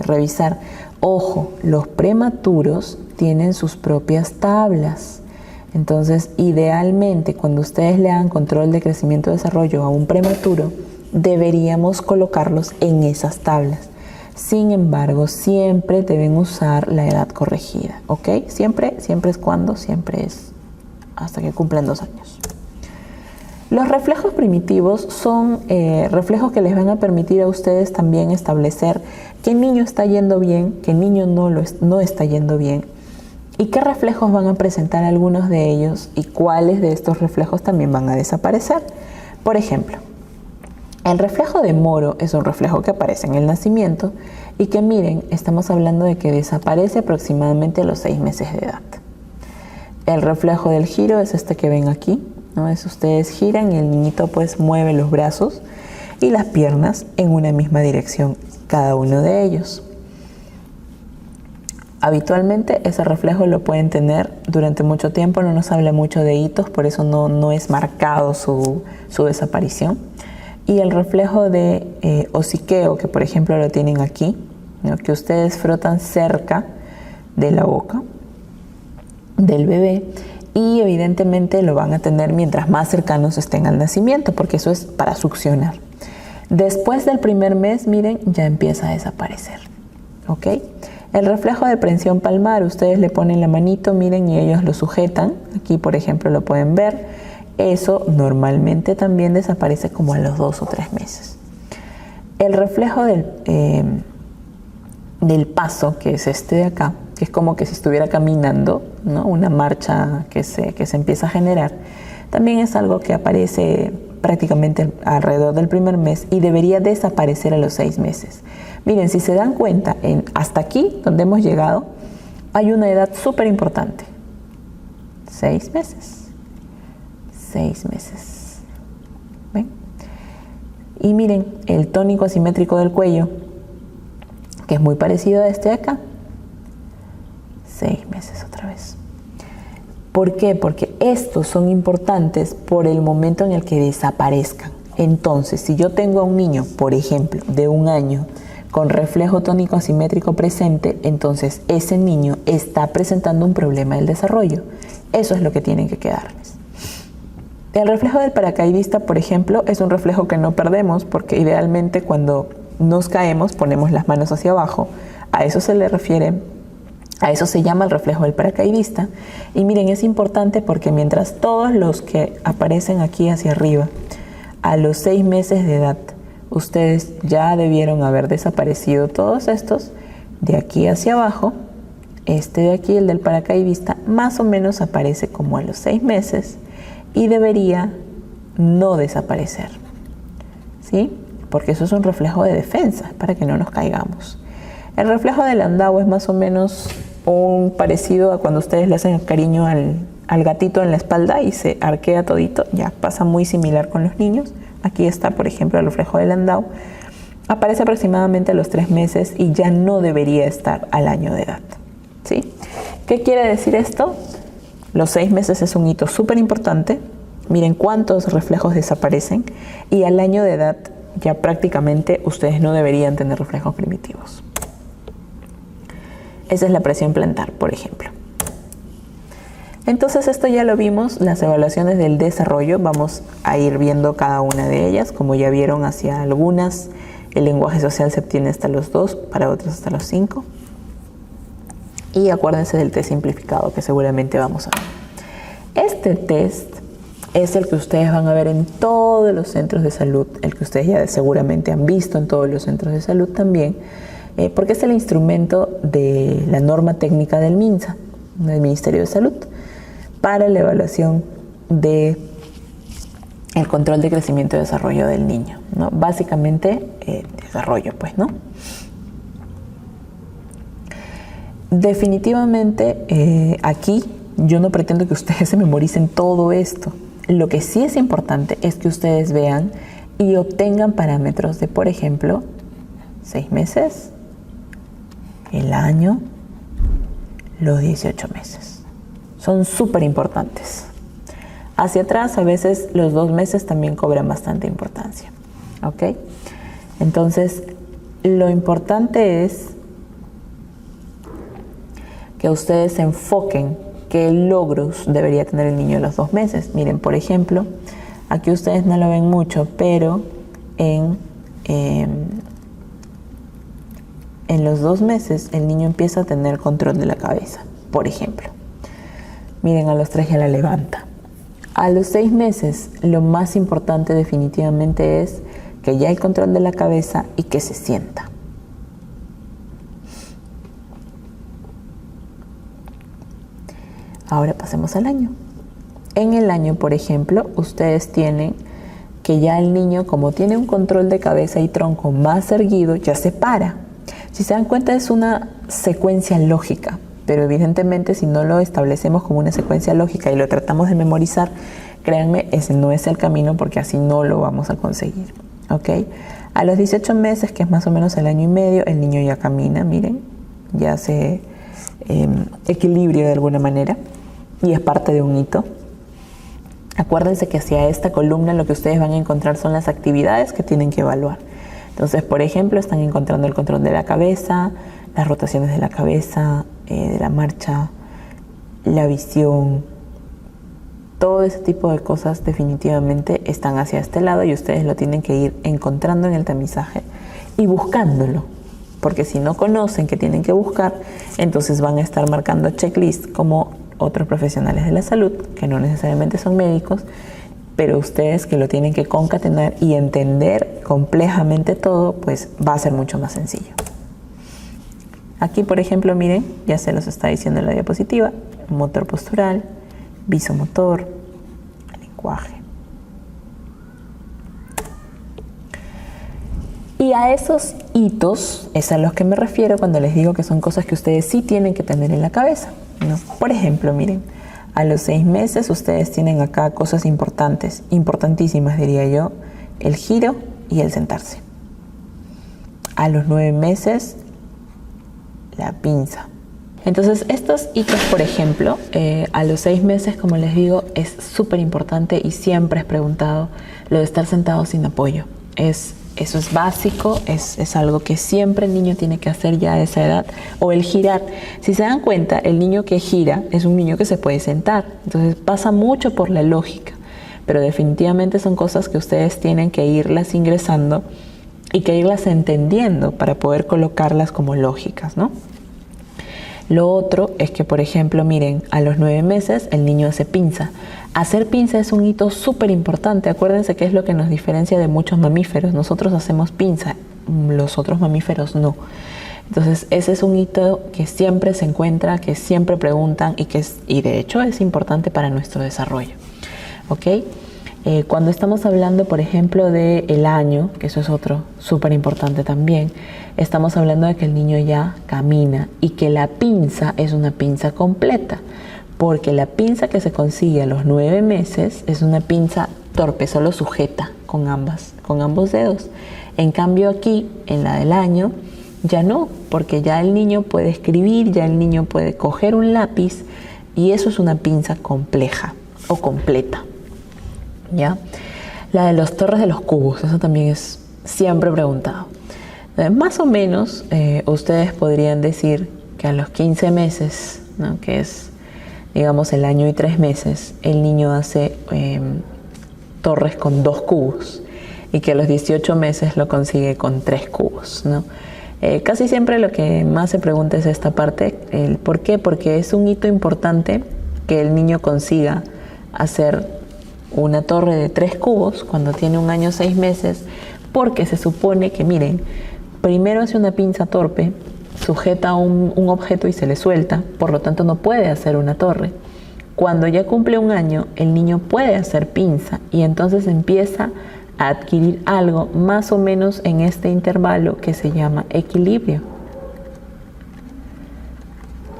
revisar. Ojo, los prematuros tienen sus propias tablas. Entonces, idealmente, cuando ustedes le dan control de crecimiento y desarrollo a un prematuro, deberíamos colocarlos en esas tablas. Sin embargo, siempre deben usar la edad corregida, ¿ok? Siempre es cuando, siempre es hasta que cumplan 2 años. Los reflejos primitivos son reflejos que les van a permitir a ustedes también establecer qué niño está yendo bien, qué niño no está yendo bien, y qué reflejos van a presentar algunos de ellos y cuáles de estos reflejos también van a desaparecer. Por ejemplo, El reflejo de Moro es un reflejo que aparece en el nacimiento y que, miren, estamos hablando de que desaparece aproximadamente a los 6 meses de edad. El reflejo del giro es este que ven aquí, ¿no? Es ustedes giran y el niñito pues mueve los brazos y las piernas en una misma dirección, cada uno de ellos. Habitualmente ese reflejo lo pueden tener durante mucho tiempo, no nos habla mucho de hitos, por eso no es marcado su desaparición. Y el reflejo de hociqueo, que por ejemplo lo tienen aquí, ¿no? Que ustedes frotan cerca de la boca del bebé, y evidentemente lo van a tener mientras más cercanos estén al nacimiento, porque eso es para succionar. Después del primer mes, miren, ya empieza a desaparecer, ¿ok? El reflejo de prensión palmar, ustedes le ponen la manito, miren, y ellos lo sujetan. Aquí, por ejemplo, lo pueden ver. Eso normalmente también desaparece como a los 2 o 3 meses. El reflejo del paso, que es este de acá, que es como que si estuviera caminando, ¿no? Una marcha que se empieza a generar, también es algo que aparece prácticamente alrededor del primer mes y debería desaparecer a los 6 meses. Miren, si se dan cuenta, hasta aquí donde hemos llegado, hay una edad súper importante. 6 meses. 6 meses. ¿Ven? Y miren, el tónico asimétrico del cuello, que es muy parecido a este de acá. 6 meses otra vez. ¿Por qué? Porque estos son importantes por el momento en el que desaparezcan. Entonces, si yo tengo a un niño, por ejemplo, de 1 año, con reflejo tónico asimétrico presente, entonces ese niño está presentando un problema del desarrollo. Eso es lo que tienen que quedarles. El reflejo del paracaidista, por ejemplo, es un reflejo que no perdemos, porque idealmente cuando nos caemos ponemos las manos hacia abajo. A eso se le refiere, a eso se llama el reflejo del paracaidista. Y miren, es importante porque mientras todos los que aparecen aquí hacia arriba, a los 6 meses de edad, ustedes ya debieron haber desaparecido todos estos. De aquí hacia abajo, este de aquí, el del paracaidista, más o menos aparece como a los 6 meses y debería no desaparecer, ¿sí? Porque eso es un reflejo de defensa, para que no nos caigamos. El reflejo del Landau es más o menos un parecido a cuando ustedes le hacen cariño al gatito en la espalda y se arquea todito. Ya pasa muy similar con los niños. Aquí está, por ejemplo, el reflejo del Landau. Aparece aproximadamente a los 3 meses y ya no debería estar al año de edad, ¿sí? ¿Qué quiere decir esto? Los 6 meses es un hito súper importante. Miren cuántos reflejos desaparecen y al año de edad ya prácticamente ustedes no deberían tener reflejos primitivos. Esa es la presión plantar, por ejemplo. Entonces esto ya lo vimos, las evaluaciones del desarrollo, vamos a ir viendo cada una de ellas. Como ya vieron, hacia algunas el lenguaje social se obtiene hasta los 2, para otras hasta los 5. Y acuérdense del test simplificado que seguramente vamos a ver. Este test es el que ustedes van a ver en todos los centros de salud, el que ustedes ya seguramente han visto en todos los centros de salud también, porque es el instrumento de la norma técnica del MINSA, del Ministerio de Salud, para la evaluación de el control de crecimiento y desarrollo del niño, ¿no? Básicamente desarrollo, pues, ¿no? Definitivamente aquí yo no pretendo que ustedes se memoricen todo esto. Lo que sí es importante es que ustedes vean y obtengan parámetros de, por ejemplo, 6 meses, el año, los 18 meses. Son súper importantes. Hacia atrás, a veces los 2 meses también cobran bastante importancia, ¿ok? Entonces, lo importante es que ustedes se enfoquen qué logros debería tener el niño a los 2 meses. Miren, por ejemplo, aquí ustedes no lo ven mucho, pero en los 2 meses el niño empieza a tener control de la cabeza, por ejemplo. Miren, a los 3 ya la levanta. A los 6 meses, lo más importante definitivamente es que ya hay control de la cabeza y que se sienta. Ahora pasemos al año. En el año, por ejemplo, ustedes tienen que ya el niño, como tiene un control de cabeza y tronco más erguido, ya se para. Si se dan cuenta, es una secuencia lógica, pero evidentemente si no lo establecemos como una secuencia lógica y lo tratamos de memorizar, créanme, ese no es el camino, porque así no lo vamos a conseguir, ¿ok? A los 18 meses, que es más o menos el año y medio, el niño ya camina, miren, ya hace equilibrio de alguna manera y es parte de un hito. Acuérdense que hacia esta columna lo que ustedes van a encontrar son las actividades que tienen que evaluar. Entonces, por ejemplo, están encontrando el control de la cabeza, las rotaciones de la cabeza, de la marcha, la visión. Todo ese tipo de cosas definitivamente están hacia este lado y ustedes lo tienen que ir encontrando en el tamizaje y buscándolo. Porque si no conocen qué tienen que buscar, entonces van a estar marcando checklist como otros profesionales de la salud, que no necesariamente son médicos, pero ustedes que lo tienen que concatenar y entender complejamente todo, pues va a ser mucho más sencillo. Aquí, por ejemplo, miren, ya se los está diciendo en la diapositiva, motor postural, visomotor, lenguaje. Y a esos hitos es a los que me refiero cuando les digo que son cosas que ustedes sí tienen que tener en la cabeza, ¿no? Por ejemplo, miren, a los 6 meses ustedes tienen acá cosas importantes, importantísimas diría yo, el giro y el sentarse. A los 9 meses, la pinza. Entonces, estos hitos, por ejemplo, a los 6 meses, como les digo, es súper importante y siempre es preguntado lo de estar sentado sin apoyo. Eso es básico, es algo que siempre el niño tiene que hacer ya a esa edad. O el girar. Si se dan cuenta, el niño que gira es un niño que se puede sentar. Entonces pasa mucho por la lógica. Pero definitivamente son cosas que ustedes tienen que irlas ingresando y que irlas entendiendo para poder colocarlas como lógicas, ¿no? Lo otro es que, por ejemplo, miren, a los 9 meses el niño hace pinza. Hacer pinza es un hito súper importante. Acuérdense que es lo que nos diferencia de muchos mamíferos. Nosotros hacemos pinza, los otros mamíferos no. Entonces, ese es un hito que siempre se encuentra, que siempre preguntan y de hecho es importante para nuestro desarrollo. ¿Ok? Cuando estamos hablando, por ejemplo, del año, que eso es otro súper importante también, estamos hablando de que el niño ya camina y que la pinza es una pinza completa, porque la pinza que se consigue a los 9 meses es una pinza torpe, solo sujeta con ambos dedos. En cambio aquí, en la del año, ya no, porque ya el niño puede escribir, ya el niño puede coger un lápiz y eso es una pinza compleja o completa. ¿Ya? La de las torres de los cubos, eso también es siempre preguntado. Más o menos ustedes podrían decir que a los 15 meses, ¿no? Que es digamos el año y 3 meses, el niño hace torres con 2 cubos y que a los 18 meses lo consigue con 3 cubos, ¿no? Casi siempre lo que más se pregunta es esta parte, el ¿por qué? Porque es un hito importante que el niño consiga hacer una torre de 3 cubos cuando tiene 1 año 6 meses, porque se supone que, miren, primero hace una pinza torpe, sujeta un objeto y se le suelta, por lo tanto no puede hacer una torre. Cuando ya cumple 1 año, el niño puede hacer pinza y entonces empieza a adquirir algo más o menos en este intervalo que se llama equilibrio.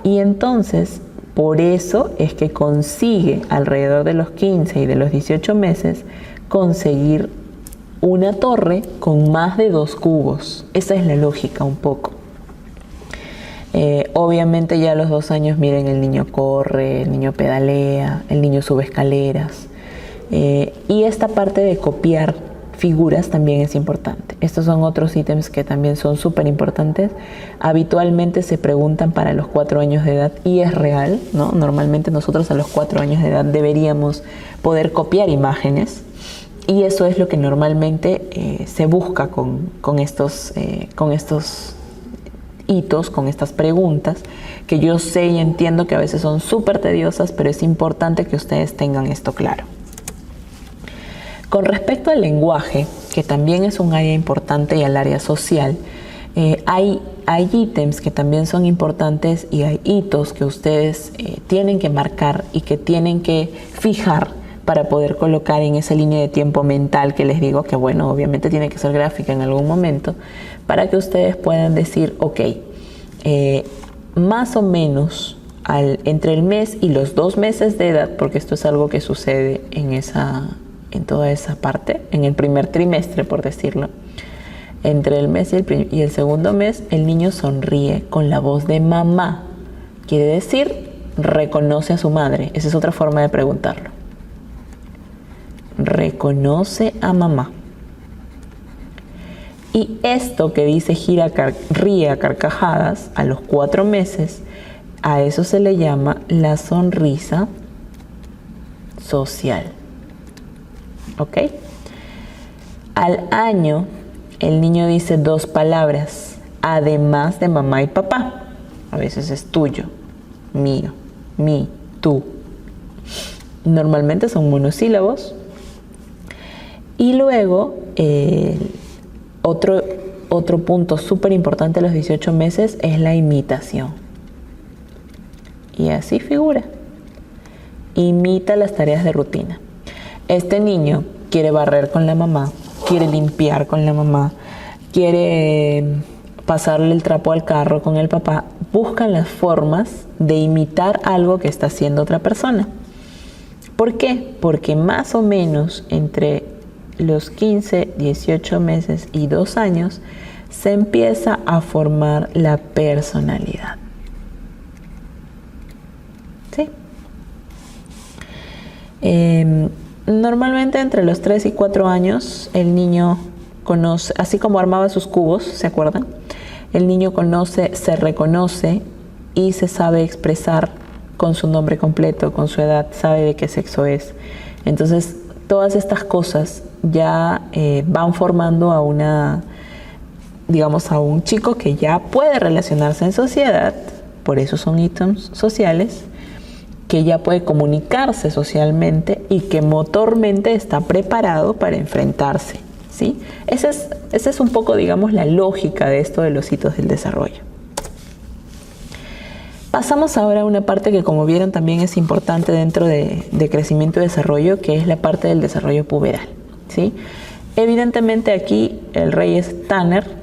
Y entonces, por eso es que consigue alrededor de los 15 y de los 18 meses conseguir una torre con más de 2 cubos. Esa es la lógica un poco. Obviamente ya a los 2 años, miren, el niño corre, el niño pedalea, el niño sube escaleras. Y esta parte de copiar figuras también es importante. Estos son otros ítems que también son súper importantes. Habitualmente se preguntan para los 4 años de edad y es real, ¿no? Normalmente nosotros a los 4 años de edad deberíamos poder copiar imágenes y eso es lo que normalmente se busca con estos hitos, con estas preguntas, que yo sé y entiendo que a veces son súper tediosas, pero es importante que ustedes tengan esto claro. Con respecto al lenguaje, que también es un área importante, y al área social, hay ítems que también son importantes y hay hitos que ustedes tienen que marcar y que tienen que fijar para poder colocar en esa línea de tiempo mental que les digo que, bueno, obviamente tiene que ser gráfica en algún momento, para que ustedes puedan decir, ok, más o menos entre el mes y los 2 meses de edad, porque esto es algo que sucede en toda esa parte, en el primer trimestre, por decirlo, entre el mes y el segundo mes, el niño sonríe con la voz de mamá. Quiere decir, reconoce a su madre. Esa es otra forma de preguntarlo. Reconoce a mamá. Y esto que dice ríe a carcajadas a los 4 meses, a eso se le llama la sonrisa social. ¿Ok? Al año, el niño dice 2 palabras, además de mamá y papá. A veces es tuyo, mío, mi, tú. Normalmente son monosílabos. Y luego, otro punto súper importante a los 18 meses es la imitación. Y así figura. Imita las tareas de rutina. Este niño quiere barrer con la mamá, quiere limpiar con la mamá, quiere pasarle el trapo al carro con el papá. Buscan las formas de imitar algo que está haciendo otra persona. ¿Por qué? Porque más o menos entre los 15, 18 meses y 2 años se empieza a formar la personalidad. ¿Sí? Normalmente entre los 3 y 4 años el niño conoce, así como armaba sus cubos, ¿se acuerdan? El niño conoce, se reconoce y se sabe expresar con su nombre completo, con su edad, sabe de qué sexo es. Entonces, todas estas cosas ya van formando a a un chico que ya puede relacionarse en sociedad, por eso son ítems sociales, que ya puede comunicarse socialmente y que motormente está preparado para enfrentarse, ¿sí? Esa es un poco, la lógica de esto de los hitos del desarrollo. Pasamos ahora a una parte que, como vieron, también es importante dentro de crecimiento y desarrollo, que es la parte del desarrollo puberal, ¿sí? Evidentemente aquí el rey es Tanner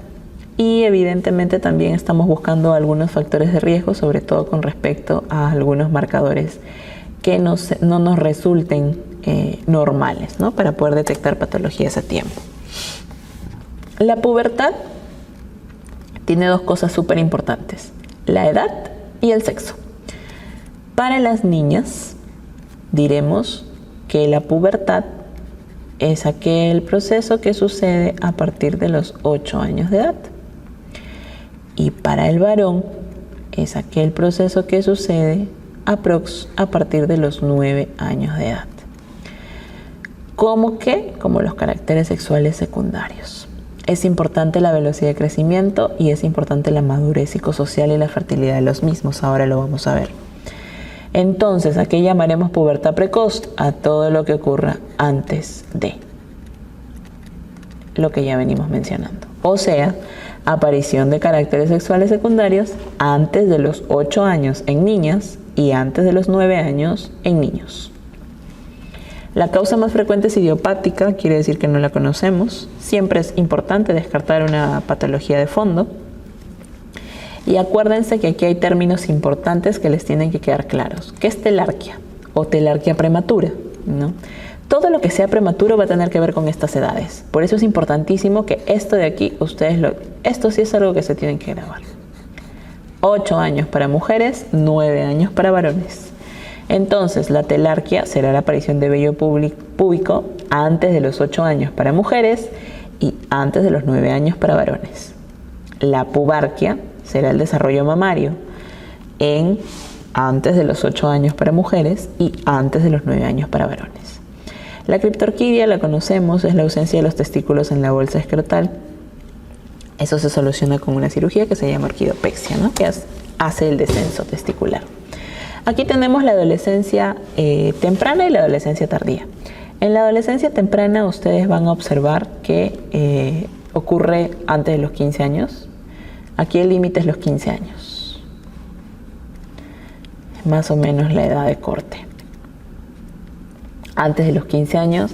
y evidentemente también estamos buscando algunos factores de riesgo, sobre todo con respecto a algunos marcadores que no nos resulten normales, ¿no? Para poder detectar patologías a tiempo. La pubertad tiene 2 cosas súper importantes: la edad y el sexo. Para las niñas, diremos que la pubertad es aquel proceso que sucede a partir de los 8 años de edad. Y para el varón es aquel proceso que sucede a partir de los 9 años de edad. Como los caracteres sexuales secundarios. Es importante la velocidad de crecimiento y es importante la madurez psicosocial y la fertilidad de los mismos. Ahora lo vamos a ver. Entonces, ¿a qué llamaremos pubertad precoz? A todo lo que ocurra antes de lo que ya venimos mencionando. O sea, aparición de caracteres sexuales secundarios antes de los 8 años en niñas y antes de los 9 años en niños. La causa más frecuente es idiopática, quiere decir que no la conocemos. Siempre es importante descartar una patología de fondo. Y acuérdense que aquí hay términos importantes que les tienen que quedar claros. ¿Qué es telarquía o telarquía prematura? ¿No? Todo lo que sea prematuro va a tener que ver con estas edades. Por eso es importantísimo que esto de aquí, esto sí es algo que se tienen que grabar. 8 años para mujeres, 9 años para varones. Entonces, la telarquía será la aparición de vello púbico antes de los 8 años para mujeres y antes de los 9 años para varones. La pubarquia será el desarrollo mamario antes de los 8 años para mujeres y antes de los 9 años para varones. La criptorquidia la conocemos, es la ausencia de los testículos en la bolsa escrotal. Eso se soluciona con una cirugía que se llama orquidopexia, ¿no? Que hace el descenso testicular. Aquí tenemos la adolescencia temprana y la adolescencia tardía. En la adolescencia temprana ustedes van a observar que ocurre antes de los 15 años. Aquí el límite es los 15 años. Más o menos la edad de corte. antes de los 15 años,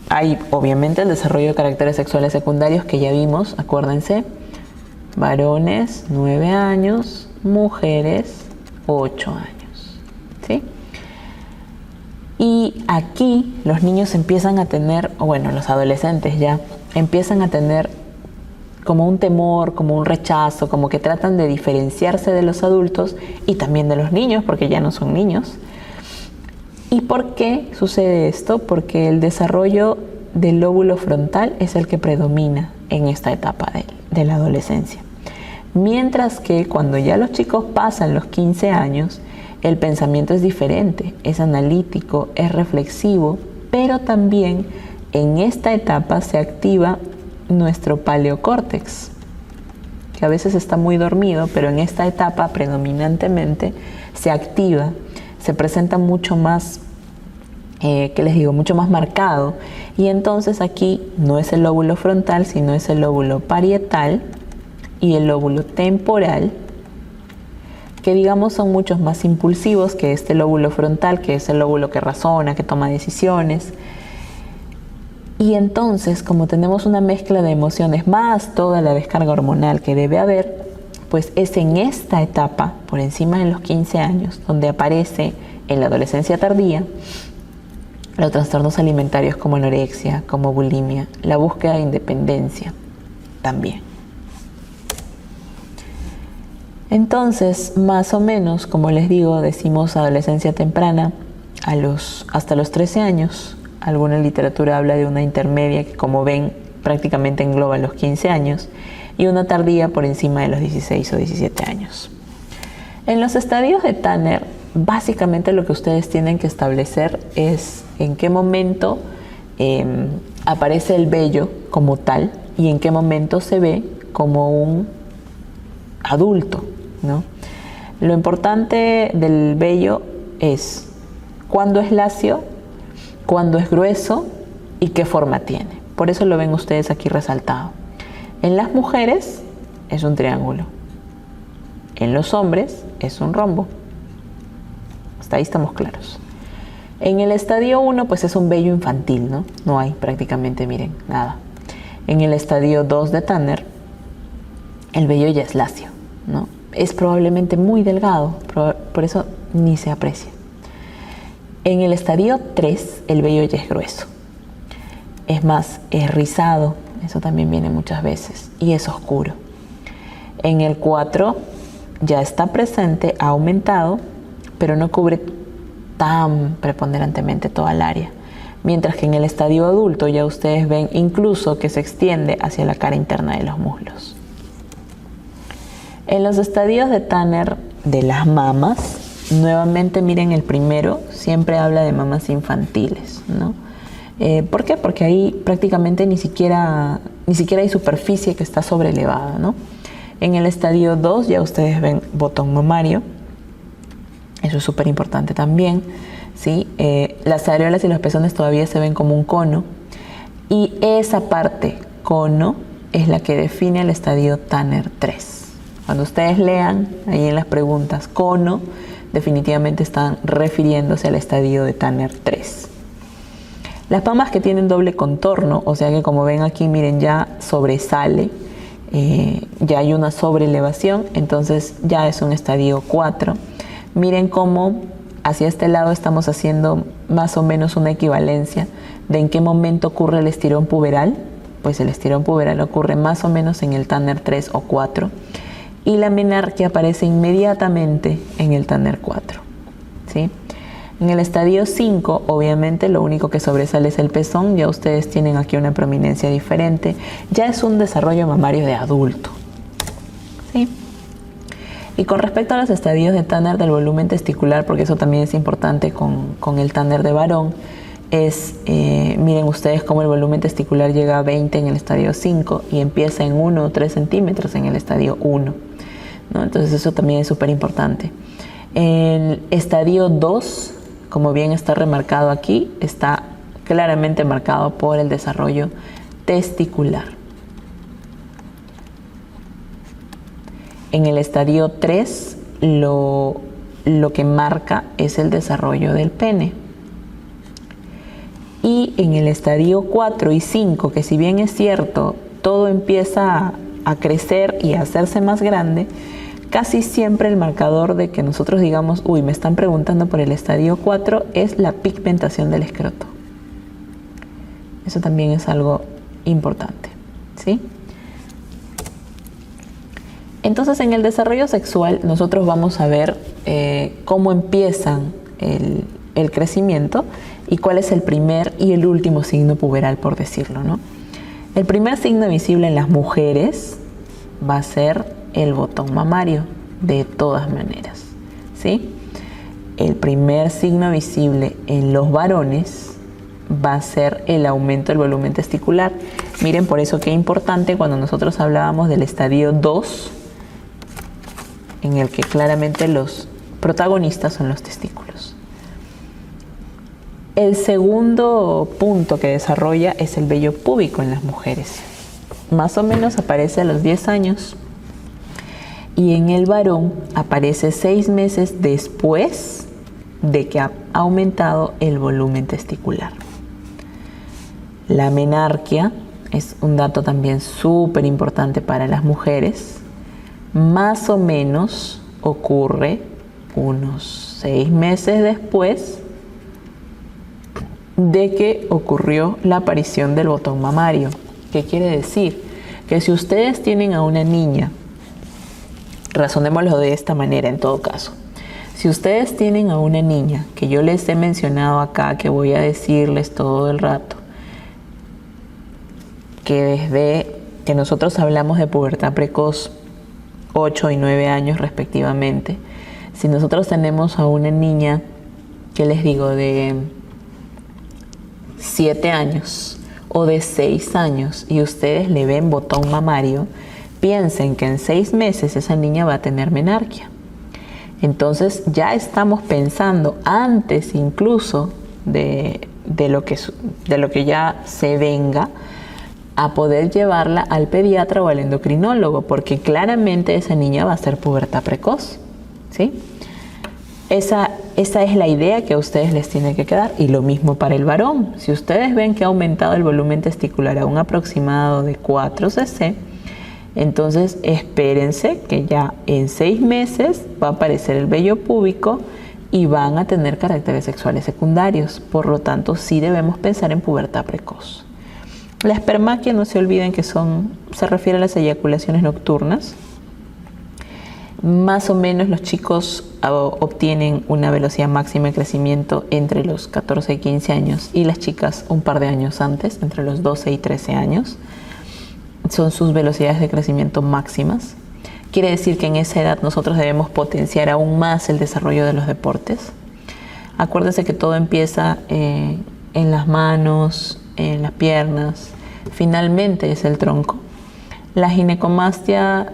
hay obviamente el desarrollo de caracteres sexuales secundarios que ya vimos, acuérdense, varones 9 años, mujeres 8 años, ¿sí? Y aquí los niños empiezan a tener, o bueno, los adolescentes ya, empiezan a tener como un temor, como un rechazo, como que tratan de diferenciarse de los adultos y también de los niños, porque ya no son niños. ¿Y por qué sucede esto? Porque el desarrollo del lóbulo frontal es el que predomina en esta etapa de la adolescencia. Mientras que cuando ya los chicos pasan los 15 años, el pensamiento es diferente, es analítico, es reflexivo, pero también en esta etapa se activa nuestro paleocórtex, que a veces está muy dormido, pero en esta etapa predominantemente se activa, se presenta mucho más, mucho más marcado. Y entonces aquí no es el lóbulo frontal, sino es el lóbulo parietal y el lóbulo temporal, que digamos son muchos más impulsivos que este lóbulo frontal, que es el lóbulo que razona, que toma decisiones. Y entonces, como tenemos una mezcla de emociones más toda la descarga hormonal que debe haber, pues es en esta etapa, por encima de los 15 años, donde aparece en la adolescencia tardía los trastornos alimentarios como anorexia, como bulimia, la búsqueda de independencia también. Entonces, más o menos, como les digo, decimos adolescencia temprana hasta los 13 años. Alguna literatura habla de una intermedia que, como ven, prácticamente engloba los 15 años y una tardía por encima de los 16 o 17 años. En los estadios de Tanner, básicamente lo que ustedes tienen que establecer es en qué momento aparece el vello como tal y en qué momento se ve como un adulto, ¿no? Lo importante del vello es cuándo es lacio, cuándo es grueso y qué forma tiene. Por eso lo ven ustedes aquí resaltado. En las mujeres es un triángulo. En los hombres es un rombo. Hasta ahí estamos claros. En el estadio 1 pues es un vello infantil, ¿no? No hay prácticamente, miren, nada. En el estadio 2 de Tanner el vello ya es lacio, ¿no? Es probablemente muy delgado, por eso ni se aprecia. En el estadio 3 el vello ya es grueso. Es más, es rizado, eso también viene muchas veces, y es oscuro. En el 4 ya está presente, ha aumentado, pero no cubre tan preponderantemente toda el área. Mientras que en el estadio adulto ya ustedes ven incluso que se extiende hacia la cara interna de los muslos. En los estadios de Tanner de las mamas, nuevamente miren el primero, siempre habla de mamas infantiles, ¿no? ¿Por qué? Porque ahí prácticamente ni siquiera hay superficie que está sobrelevada, ¿no? En el estadio 2 ya ustedes ven botón mamario, eso es súper importante también, ¿sí? Las areolas y los pezones todavía se ven como un cono y esa parte cono es la que define el estadio Tanner 3. Cuando ustedes lean ahí en las preguntas cono, definitivamente están refiriéndose al estadio de Tanner 3. Las mamas que tienen doble contorno, o sea que como ven aquí, miren, ya sobresale, ya hay una sobreelevación, entonces ya es un estadio 4. Miren cómo hacia este lado estamos haciendo más o menos una equivalencia de en qué momento ocurre el estirón puberal. Pues el estirón puberal ocurre más o menos en el Tanner 3 o 4 y la menarquia aparece inmediatamente en el Tanner 4, ¿sí? En el estadio 5, obviamente, lo único que sobresale es el pezón. Ya ustedes tienen aquí una prominencia diferente. Ya es un desarrollo mamario de adulto, ¿sí? Y con respecto a los estadios de Tanner del volumen testicular, porque eso también es importante con el Tanner de varón, miren ustedes cómo el volumen testicular llega a 20 en el estadio 5 y empieza en 1 o 3 centímetros en el estadio 1, ¿no? Entonces eso también es súper importante. El estadio 2, como bien está remarcado aquí, está claramente marcado por el desarrollo testicular. En el estadio 3 lo que marca es el desarrollo del pene. Y en el estadio 4 y 5, que si bien es cierto, todo empieza a crecer y a hacerse más grande, casi siempre el marcador de que nosotros digamos, uy, me están preguntando por el estadio 4, es la pigmentación del escroto. Eso también es algo importante, ¿sí? Entonces, en el desarrollo sexual nosotros vamos a ver cómo empiezan el crecimiento y cuál es el primer y el último signo puberal, por decirlo, ¿no? El primer signo visible en las mujeres va a ser el botón mamario, de todas maneras, ¿sí? El primer signo visible en los varones va a ser el aumento del volumen testicular. Miren, por eso qué importante cuando nosotros hablábamos del estadio 2, en el que claramente los protagonistas son los testículos. El segundo punto que desarrolla es el vello púbico en las mujeres. Más o menos aparece a los 10 años y en el varón aparece 6 meses después de que ha aumentado el volumen testicular. La menarquia es un dato también súper importante para las mujeres. Más o menos ocurre unos 6 meses después de que ocurrió la aparición del botón mamario. ¿Qué quiere decir? Que si ustedes tienen a una niña, razonémoslo de esta manera en todo caso, si ustedes tienen a una niña, que yo les he mencionado acá, que voy a decirles todo el rato, que desde que nosotros hablamos de pubertad precoz, 8 y 9 años respectivamente, si nosotros tenemos a una niña, ¿qué les digo?, de 7 años o de 6 años y ustedes le ven botón mamario, piensen que en 6 meses esa niña va a tener menarquia. Entonces ya estamos pensando antes incluso de lo que ya se venga, a poder llevarla al pediatra o al endocrinólogo, porque claramente esa niña va a ser pubertad precoz, ¿sí? Esa es la idea que a ustedes les tiene que quedar, y lo mismo para el varón. Si ustedes ven que ha aumentado el volumen testicular a un aproximado de 4 cc, entonces espérense que ya en 6 meses va a aparecer el vello púbico y van a tener caracteres sexuales secundarios. Por lo tanto, sí debemos pensar en pubertad precoz. La espermaquia, no se olviden que se refiere a las eyaculaciones nocturnas. Más o menos los chicos obtienen una velocidad máxima de crecimiento entre los 14 y 15 años y las chicas un par de años antes, entre los 12 y 13 años. Son sus velocidades de crecimiento máximas. Quiere decir que en esa edad nosotros debemos potenciar aún más el desarrollo de los deportes. Acuérdense que todo empieza en las manos, en las piernas, finalmente es el tronco. La ginecomastia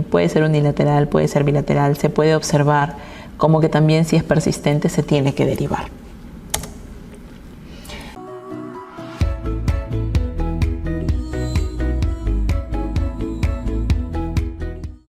puede ser unilateral, puede ser bilateral, se puede observar como que también si es persistente se tiene que derivar.